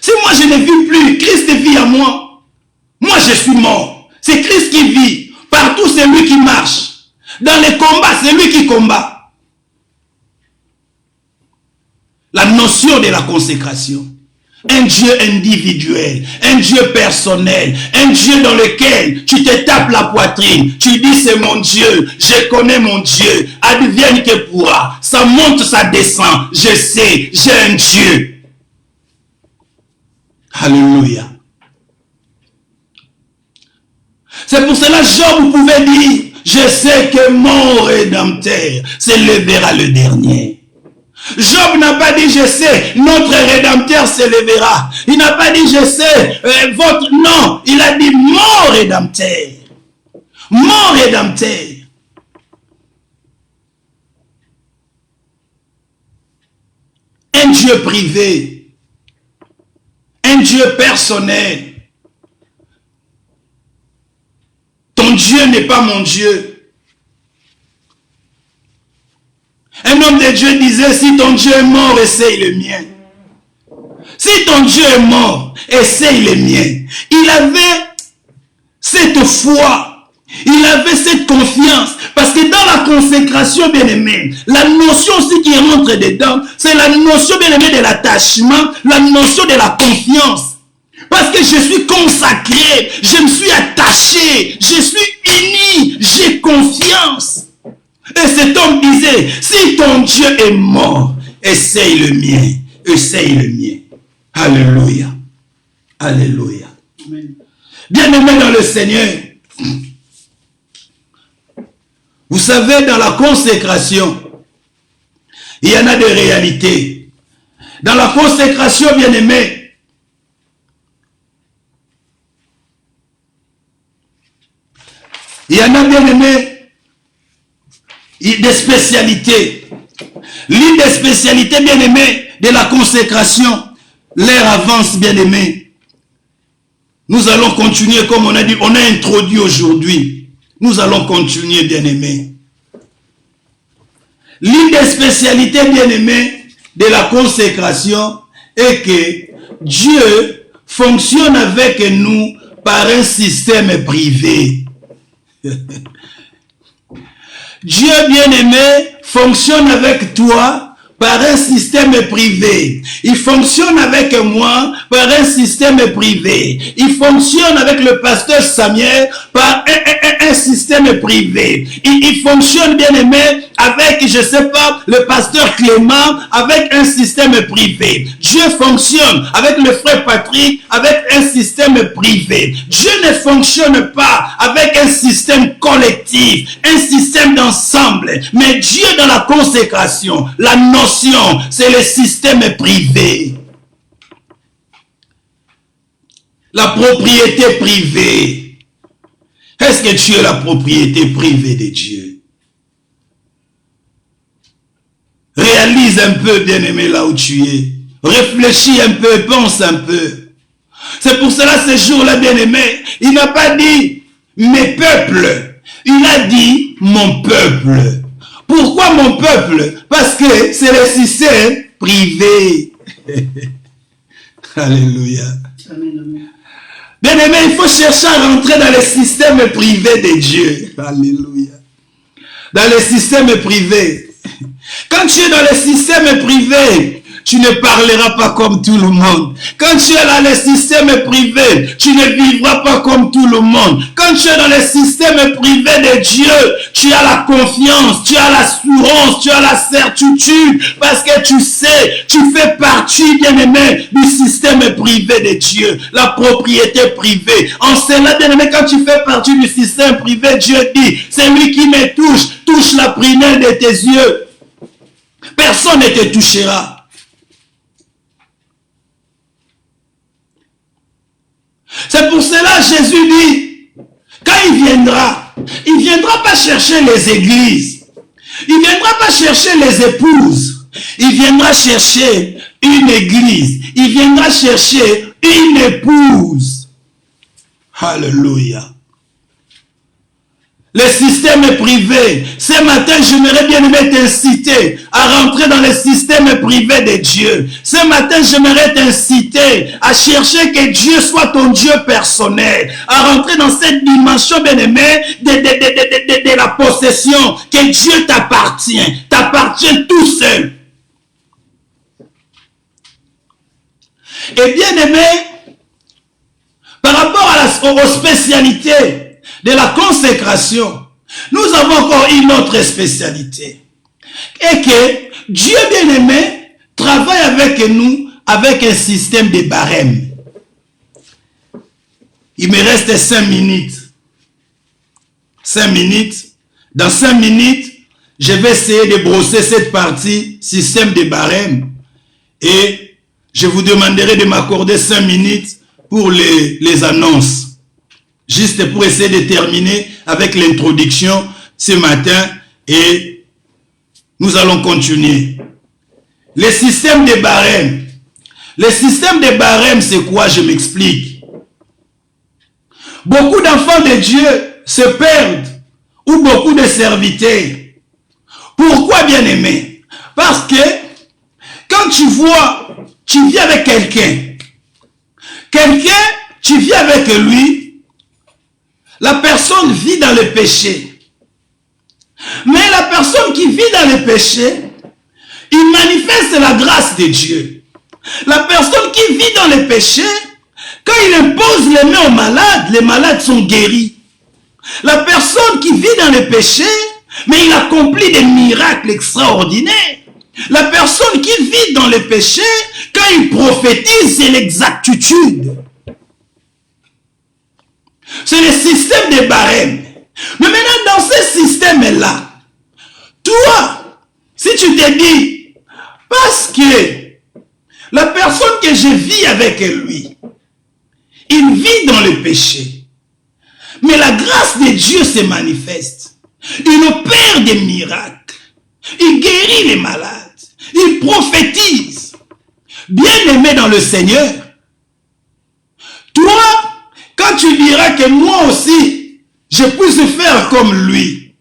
Speaker 1: Si moi je ne vis plus, Christ vit en moi. Moi je suis mort. C'est Christ qui vit. Partout c'est lui qui marche. Dans les combats, c'est lui qui combat. La notion de la consécration. Un Dieu individuel, un Dieu personnel, un Dieu dans lequel tu te tapes la poitrine. Tu dis c'est mon Dieu, je connais mon Dieu. Advienne que pourra. Ça monte, ça descend. Je sais, j'ai un Dieu. Alléluia. C'est pour cela, Job, vous pouvez dire, je sais que mon Rédempteur s'élèvera le dernier. Job n'a pas dit, je sais, notre Rédempteur s'élèvera. Il n'a pas dit, je sais, votre... Non, il a dit, mon Rédempteur. Mon Rédempteur. Un Dieu privé. un Dieu personnel. Ton Dieu n'est pas mon Dieu. Un homme de Dieu disait, si ton Dieu est mort, essaye le mien. Si ton Dieu est mort, essaye le mien. Il avait cette foi, il avait cette confiance, parce que dans la consécration, bien-aimé, la notion aussi qui rentre dedans, c'est la notion, bien-aimé, de l'attachement, la notion de la confiance. Parce que je suis consacré, je me suis attaché, je suis uni, j'ai confiance. Et cet homme disait, si ton Dieu est mort, essaye le mien, essaye le mien. Alléluia, alléluia. Bien-aimé dans le Seigneur, vous savez, dans la consécration, il y en a des réalités. Dans la consécration, bien-aimé, il y en a, bien-aimé, des spécialités. L'une des spécialités, bien-aimé, de la consécration, l'ère avance, bien-aimé. Nous allons continuer, comme on a dit, on a introduit aujourd'hui. Nous allons continuer, bien-aimé. L'une des spécialités, bien-aimé, de la consécration est que Dieu fonctionne avec nous par un système privé. Dieu bien-aimé fonctionne avec toi par un système privé. Il fonctionne avec moi par un système privé. Il fonctionne avec le pasteur Samuel par un système privé. Il fonctionne bien-aimé avec, je sais pas, le pasteur Clément avec un système privé. Dieu fonctionne avec le frère Patrick avec un système privé. Dieu ne fonctionne pas avec un système collectif, un système d'ensemble. Mais Dieu dans la consécration, la notion, c'est le système privé. La propriété privée. Est-ce que tu es la propriété privée de Dieu? Réalise un peu, bien-aimé, là où tu es. Réfléchis un peu, pense un peu. C'est pour cela, ce jour-là, bien-aimé, il n'a pas dit « mes peuples ». Il a dit « mon peuple ». Pourquoi mon peuple? Parce que c'est le système privé. Alléluia. Bien-aimé, il faut chercher à rentrer dans le système privé de Dieu. Alléluia. Dans le système privé. Quand tu es dans le système privé, tu ne parleras pas comme tout le monde. Quand tu es dans le système privé, tu ne vivras pas comme tout le monde. Quand tu es dans le système privé de Dieu, tu as la confiance, tu as l'assurance, tu as la certitude, parce que tu sais, tu fais partie, bien-aimé, du système privé de Dieu, la propriété privée. En cela, bien-aimé, quand tu fais partie du système privé, Dieu dit, c'est lui qui me touche, touche la prunelle de tes yeux. Personne ne te touchera. C'est pour cela Jésus dit, quand il viendra pas chercher les églises, il viendra pas chercher les épouses, il viendra chercher une église, il viendra chercher une épouse. Alléluia. Le système privé. Ce matin, j'aimerais bien t'inciter à rentrer dans le système privé de Dieu. Ce matin, j'aimerais t'inciter à chercher que Dieu soit ton Dieu personnel. À rentrer dans cette dimension, bien-aimé, de la possession. Que Dieu t'appartient. T'appartient tout seul. Et bien-aimé, par rapport aux spécialités de la consécration, nous avons encore une autre spécialité. Et que Dieu bien-aimé travaille avec nous avec un système de barème. Il me reste 5 minutes. 5 minutes. Dans 5 minutes, je vais essayer de brosser cette partie, système de barème. Et je vous demanderai de m'accorder 5 minutes pour les annonces. Juste pour essayer de terminer avec l'introduction ce matin et nous allons continuer. Le système de barème. Le système de barème, c'est quoi? Je m'explique. Beaucoup d'enfants de Dieu se perdent, ou beaucoup de serviteurs. Pourquoi, bien-aimé? Parce que quand tu vois, tu vis avec quelqu'un, tu vis avec lui, la personne vit dans le péché. Mais la personne qui vit dans le péché, il manifeste la grâce de Dieu. La personne qui vit dans le péché, quand il impose les mains aux malades, les malades sont guéris. La personne qui vit dans le péché, mais il accomplit des miracles extraordinaires. La personne qui vit dans le péché, quand il prophétise, c'est l'exactitude. C'est le système des barèmes. Mais maintenant, dans ce système-là, toi, si tu te dis, parce que la personne que je vis avec lui, il vit dans le péché, mais la grâce de Dieu se manifeste. Il opère des miracles. Il guérit les malades. Il prophétise. Bien-aimé dans le Seigneur, toi, quand tu diras que moi aussi, je puisse faire comme lui,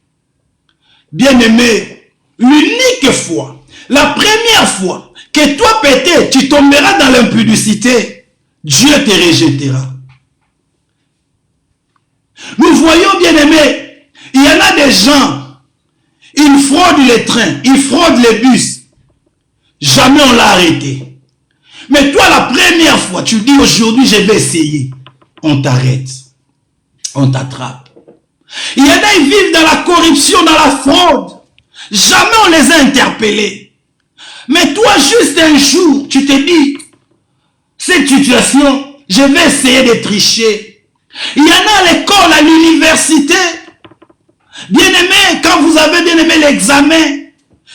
Speaker 1: bien-aimé, l'unique fois, la première fois que toi peut-être tu tomberas dans l'impudicité, Dieu te rejettera. Nous voyons, bien-aimé, il y en a des gens, ils fraudent les trains, ils fraudent les bus. Jamais on l'a arrêté. Mais toi, la première fois, tu dis aujourd'hui, je vais essayer. On t'arrête. On t'attrape. Il y en a, ils vivent dans la corruption, dans la fraude. Jamais on les a interpellés. Mais toi, juste un jour, tu te dis, cette situation, je vais essayer de tricher. Il y en a à l'école, à l'université. Bien-aimé, quand vous avez bien aimé l'examen,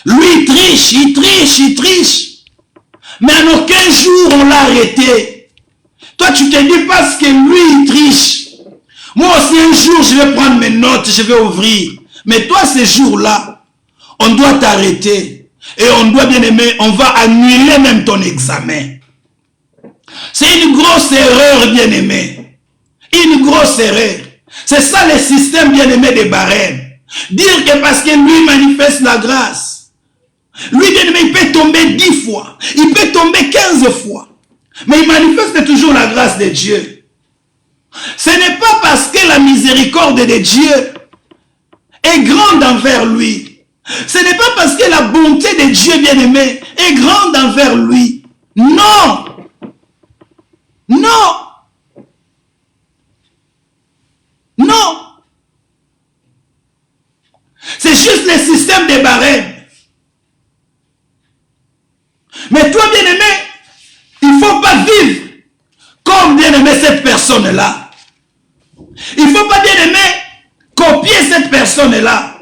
Speaker 1: lui, il triche, il triche, il triche. Mais en aucun jour, on l'a arrêté. Toi, tu te dis parce que lui, il triche. Moi aussi, un jour, je vais prendre mes notes, je vais ouvrir. Mais toi, ces jours-là, on doit t'arrêter. Et on doit, bien aimer, on va annuler même ton examen. C'est une grosse erreur, bien aimé. Une grosse erreur. C'est ça le système, bien aimé, des barèmes. Dire que parce que lui manifeste la grâce, lui, bien aimé, il peut tomber 10 fois. Il peut tomber 15 fois. Mais il manifeste toujours la grâce de Dieu. Ce n'est pas parce que la miséricorde de Dieu est grande envers lui. Ce n'est pas parce que la bonté de Dieu, bien aimé, est grande envers lui. Non. Non. Non. C'est juste le système des barèmes. Mais toi, bien-aimé, il ne faut pas vivre comme, bien-aimé, cette personne-là. Il ne faut pas, bien-aimé, copier cette personne-là.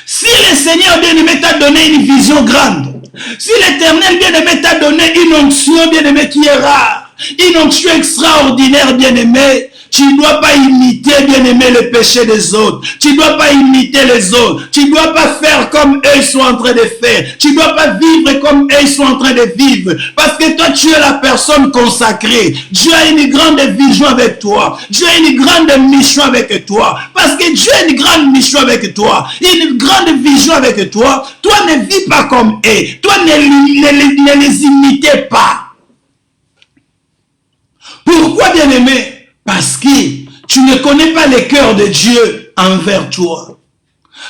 Speaker 1: Si le Seigneur, bien-aimé, t'a donné une vision grande, si l'Éternel, bien-aimé, t'a donné une onction, bien-aimé, qui est rare, une onction extraordinaire, bien-aimé, tu ne dois pas imiter, bien-aimé, le péché des autres. Tu ne dois pas imiter les autres. Tu ne dois pas faire comme eux sont en train de faire. Tu ne dois pas vivre comme eux sont en train de vivre. Parce que toi, tu es la personne consacrée. Dieu a une grande vision avec toi. Dieu a une grande mission avec toi. Parce que Dieu a une grande mission avec toi. Une grande vision avec toi. Toi, ne vis pas comme eux. Toi, ne les imitez pas. Pourquoi, bien-aimé? Parce que tu ne connais pas le cœur de Dieu envers toi.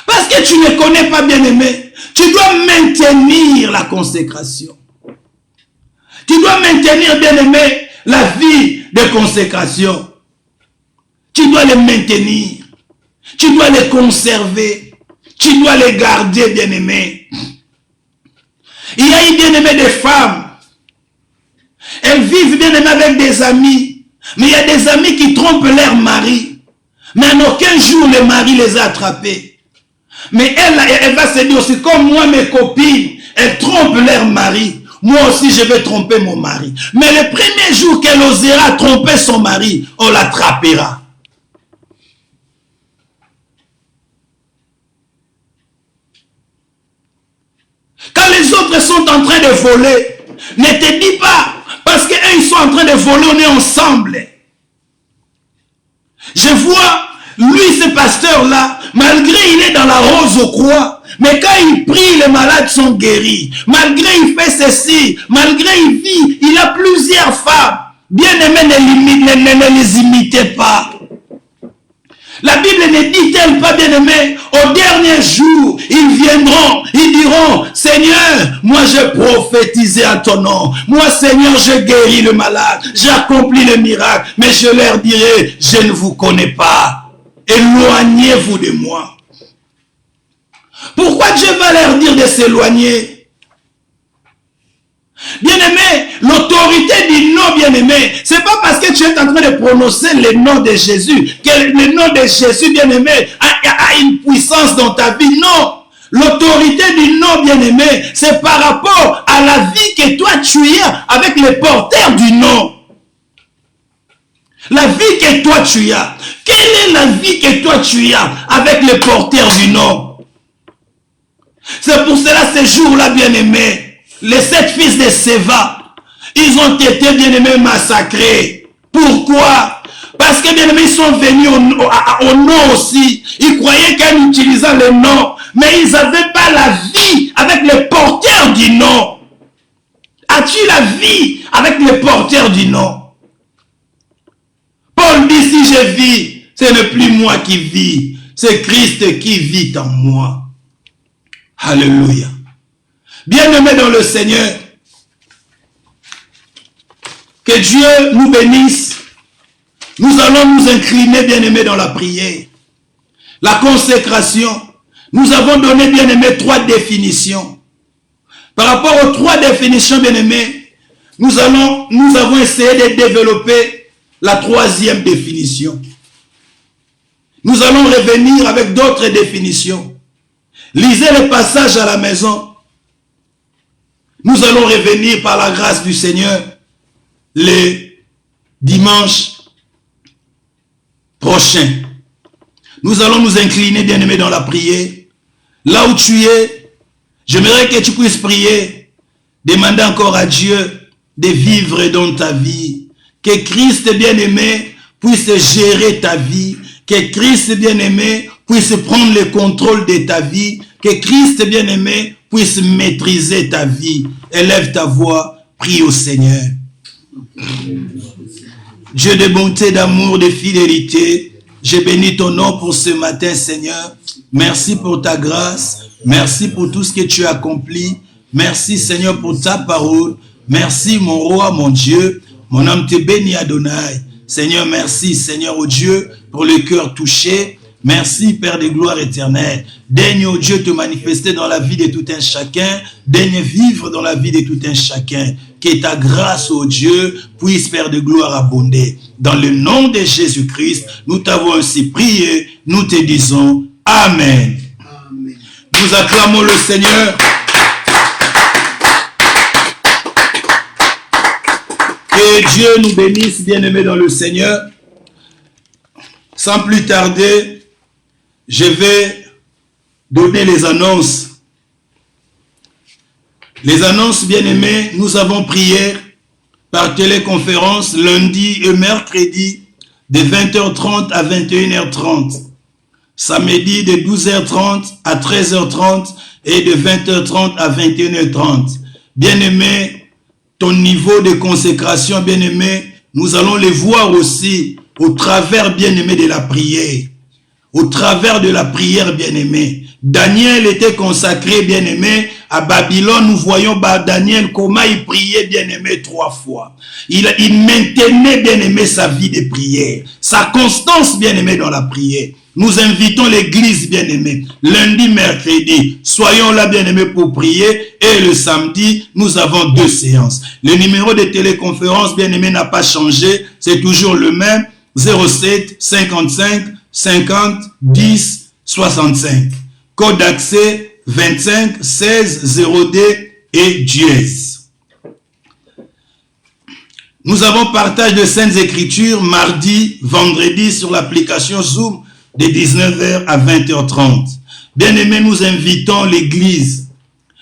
Speaker 1: Parce que tu ne connais pas, bien-aimé. Tu dois maintenir la consécration. Tu dois maintenir, bien-aimé, la vie de consécration. Tu dois les maintenir. Tu dois les conserver. Tu dois les garder, bien-aimé. Il y a eu, bien-aimé, des femmes. Elles vivent, bien-aimé, avec des amis. Mais il y a des amis qui trompent leur mari. Mais en aucun jour, le mari les a attrapés. Mais elle va se dire aussi, comme moi, mes copines, elles trompent leur mari. Moi aussi, je vais tromper mon mari. Mais le premier jour qu'elle osera tromper son mari, on l'attrapera. Quand les autres sont en train de voler, ne te dis pas, Parce qu'eux, ils sont en train de voler, on est ensemble. Je vois, lui, ce pasteur-là, malgré il est dans la rose aux croix, mais quand il prie, les malades sont guéris. Malgré il fait ceci, malgré il vit, il a plusieurs femmes. Bien-aimés, ne les imitez pas. La Bible ne dit-elle pas, bien-aimés, au dernier jour, ils viendront, ils diront, Seigneur, moi j'ai prophétisé à ton nom. Moi, Seigneur, j'ai guéri le malade, j'ai accompli le miracle. Mais je leur dirai, je ne vous connais pas. Éloignez-vous de moi. Pourquoi Dieu va leur dire de s'éloigner? Bien-aimé, l'autorité du nom, bien-aimé, c'est pas parce que tu es en train de prononcer le nom de Jésus que le nom de Jésus, bien-aimé, a une puissance dans ta vie. Non. L'autorité du nom, bien-aimé, c'est par rapport à la vie que toi tu as avec le porteur du nom. La vie que toi tu as. Quelle est la vie que toi tu as avec le porteur du nom? C'est pour cela, ces jours-là, bien-aimés, les 7 fils de Séva, ils ont été bien-aimés massacrés. Pourquoi? Parce que bien-aimés, ils sont venus au nom aussi. Ils croyaient qu'en utilisant le nom, mais ils n'avaient pas la vie avec le porteur du nom. As-tu la vie avec le porteur du nom? Paul dit, si je vis, ce n'est plus moi qui vis, c'est Christ qui vit en moi. Alléluia. Bien-aimés dans le Seigneur, que Dieu nous bénisse. Nous allons nous incliner, bien-aimés, dans la prière. La consécration. Nous avons donné, bien-aimés, 3 définitions. Par rapport aux 3 définitions, bien-aimés, nous avons essayé de développer la 3e définition. Nous allons revenir avec d'autres définitions. Lisez le passage à la maison. Nous allons revenir par la grâce du Seigneur le dimanche prochain. Nous allons nous incliner, bien-aimés, dans la prière. Là où tu es, j'aimerais que tu puisses prier. Demander encore à Dieu de vivre dans ta vie. Que Christ, bien-aimé, puisse gérer ta vie. Que Christ, bien-aimé, puisse prendre le contrôle de ta vie. Que Christ, bien-aimé, puisse maîtriser ta vie. Élève ta voix, prie au Seigneur. Dieu de bonté, d'amour, de fidélité, je bénis ton nom pour ce matin, Seigneur. Merci pour ta grâce. Merci pour tout ce que tu as accompli. Merci, Seigneur, pour ta parole. Merci, mon roi, mon Dieu. Mon âme te bénit, Adonai. Seigneur, merci, Seigneur, oh Dieu, pour le cœur touché. Merci, Père de gloire éternelle. Daigne, oh Dieu, te manifester dans la vie de tout un chacun. Daigne vivre dans la vie de tout un chacun. Que ta grâce, oh Dieu, puisse, Père de gloire, abonder. Dans le nom de Jésus-Christ, nous t'avons ainsi prié. Nous te disons Amen. Amen. Nous acclamons le Seigneur. Que Dieu nous bénisse, bien-aimés dans le Seigneur. Sans plus tarder, je vais donner les annonces. Les annonces, bien-aimés, nous avons prié par téléconférence lundi et mercredi de 20h30 à 21h30. Samedi de 12h30 à 13h30 et de 20h30 à 21h30. Bien-aimés, ton niveau de consécration, bien-aimé, nous allons les voir aussi au travers, bien-aimé, de la prière. Au travers de la prière, bien-aimé. Daniel était consacré, bien-aimé, à Babylone. Nous voyons Daniel comment il priait, bien-aimé, 3 fois. Il maintenait, bien-aimé, sa vie de prière. Sa constance, bien-aimé, dans la prière. Nous invitons l'église, bien-aimé, lundi, mercredi. Soyons là, bien-aimé, pour prier. Et le samedi, nous avons 2 séances. Le numéro de téléconférence, bien-aimé, n'a pas changé. C'est toujours le même. 07 55 50 10 65. Code d'accès 25 16 0D et dièse. Nous avons partage de Saintes Écritures mardi, vendredi sur l'application Zoom de 19h à 20h30. Bien-aimés, nous invitons l'église.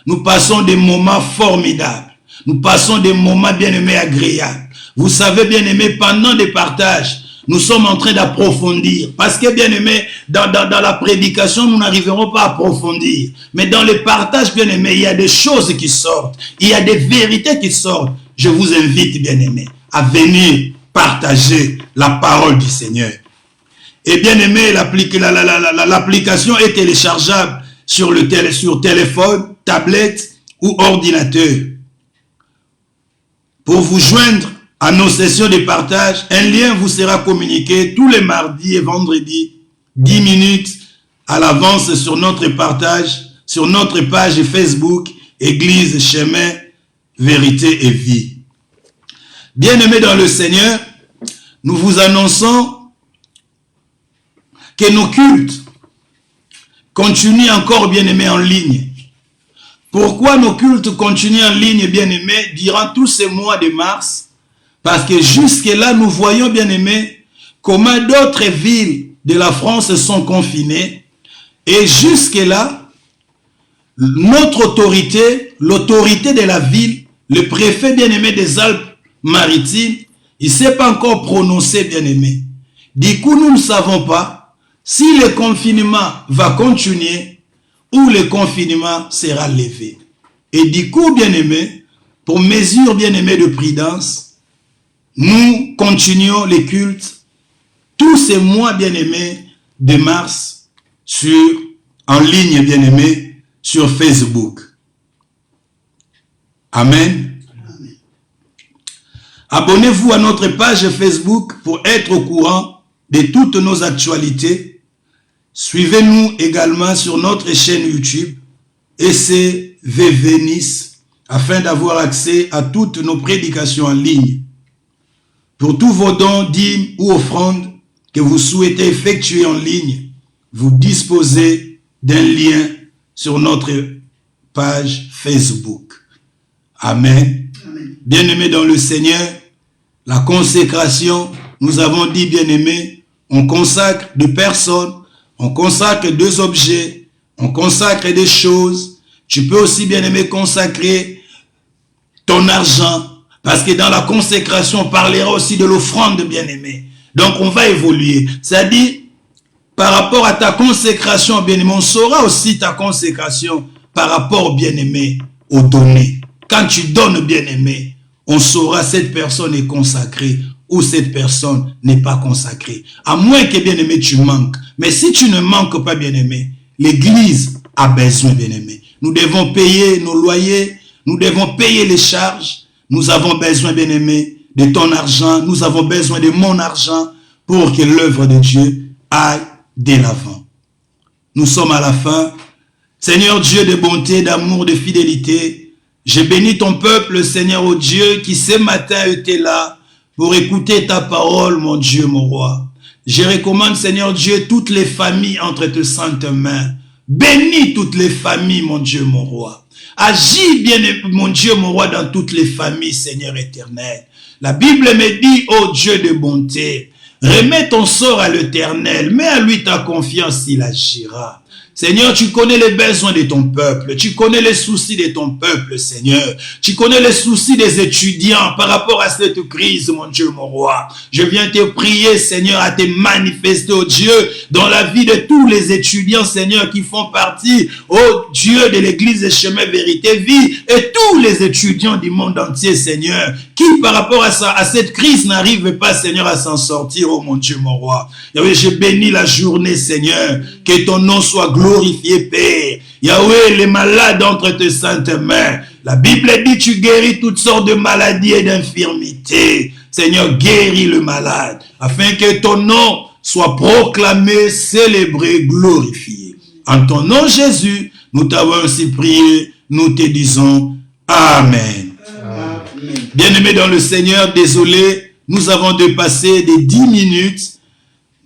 Speaker 1: Nous passons des moments formidables. Nous passons des moments, bien-aimés, agréables. Vous savez, bien-aimés, pendant des partages, nous sommes en train d'approfondir. Parce que, bien-aimés, dans la prédication, nous n'arriverons pas à approfondir. Mais dans les partages, bien-aimés, il y a des choses qui sortent. Il y a des vérités qui sortent. Je vous invite, bien-aimés, à venir partager la parole du Seigneur. Et bien-aimés, l'application est téléchargeable sur téléphone, tablette ou ordinateur. Pour vous joindre à nos sessions de partage, un lien vous sera communiqué tous les mardis et vendredis, 10 minutes à l'avance sur notre partage, sur notre page Facebook, Église, Chemin, Vérité et Vie. Bien-aimés dans le Seigneur, nous vous annonçons que nos cultes continuent encore, bien-aimés, en ligne. Pourquoi nos cultes continuent en ligne, bien-aimés, durant tous ces mois de mars? Parce que jusque-là, nous voyons, bien-aimés, comment d'autres villes de la France sont confinées. Et jusque-là, notre autorité, l'autorité de la ville, le préfet, bien-aimé, des Alpes-Maritimes, il ne s'est pas encore prononcé, bien-aimé. Du coup, nous ne savons pas si le confinement va continuer ou le confinement sera levé. Et du coup, bien-aimé, pour mesure, bien-aimé, de prudence, nous continuons les cultes tous ces mois, bien-aimés, de mars, en ligne, bien-aimés, sur Facebook. Amen. Amen. Abonnez-vous à notre page Facebook pour être au courant de toutes nos actualités. Suivez-nous également sur notre chaîne YouTube, ECVV Nice, afin d'avoir accès à toutes nos prédications en ligne. Pour tous vos dons, dîmes ou offrandes que vous souhaitez effectuer en ligne, vous disposez d'un lien sur notre page Facebook. Amen. Amen. Bien-aimés dans le Seigneur, la consécration, nous avons dit, bien-aimés, on consacre deux personnes, on consacre deux objets, on consacre des choses. Tu peux aussi, bien-aimé, consacrer ton argent. Parce que dans la consécration, on parlera aussi de l'offrande, bien-aimé. Donc, on va évoluer. C'est-à-dire, par rapport à ta consécration, bien-aimé, on saura aussi ta consécration par rapport, bien-aimé, aux données. Quand tu donnes, bien-aimé, on saura cette personne est consacrée ou cette personne n'est pas consacrée. À moins que, bien-aimé, tu manques. Mais si tu ne manques pas, bien-aimé, l'Église a besoin, bien-aimé. Nous devons payer nos loyers, nous devons payer les charges. Nous avons besoin, bien-aimé, de ton argent. Nous avons besoin de mon argent pour que l'œuvre de Dieu aille de l'avant. Nous sommes à la fin. Seigneur Dieu de bonté, d'amour, de fidélité, je bénis ton peuple, Seigneur, oh Dieu, qui ce matin était là pour écouter ta parole, mon Dieu, mon roi. Je recommande, Seigneur Dieu, toutes les familles entre tes saintes mains. Bénis toutes les familles, mon Dieu, mon roi. Agis bien, mon Dieu, mon roi, dans toutes les familles, Seigneur éternel. La Bible me dit, ô Dieu de bonté, remets ton sort à l'Éternel, mets à lui ta confiance, il agira. Seigneur, tu connais les besoins de ton peuple. Tu connais les soucis de ton peuple, Seigneur. Tu connais les soucis des étudiants par rapport à cette crise, mon Dieu, mon roi. Je viens te prier, Seigneur, à te manifester, oh Dieu, dans la vie de tous les étudiants, Seigneur, qui font partie, oh Dieu, de l'Église Chemin, Vérité, Vie, et tous les étudiants du monde entier, Seigneur, qui, par rapport à cette crise, n'arrivent pas, Seigneur, à s'en sortir, oh mon Dieu, mon roi. Yahweh, je bénis la journée, Seigneur, que ton nom soit glorifié, Père. Yahweh, les malades entre tes saintes mains. La Bible dit, tu guéris toutes sortes de maladies et d'infirmités. Seigneur, guéris le malade, afin que ton nom soit proclamé, célébré, glorifié. En ton nom, Jésus, nous t'avons ainsi prié, nous te disons Amen. Bien-aimés dans le Seigneur, désolé, nous avons dépassé des 10 minutes.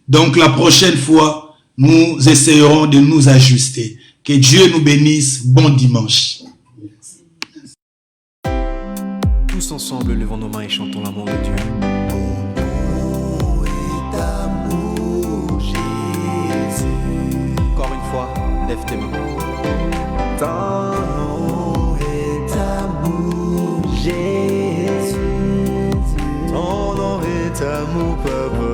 Speaker 1: Donc la prochaine fois, nous essayerons de nous ajuster. Que Dieu nous bénisse. Bon dimanche.
Speaker 2: Tous ensemble, levons nos mains et chantons l'amour de Dieu.
Speaker 3: Ton nom est amour, Jésus.
Speaker 2: Encore une fois, lève tes mains.
Speaker 3: Ton nom est amour, Jésus. est amour, papa.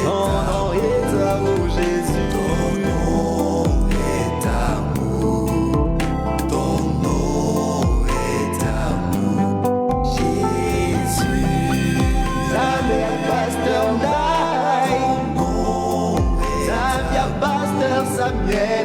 Speaker 3: Ton nom est amour, Jésus. Ton nom est amour. Ton nom est amour, Jésus. Samuel Pasteur Nai. Samuel Pasteur Samuel.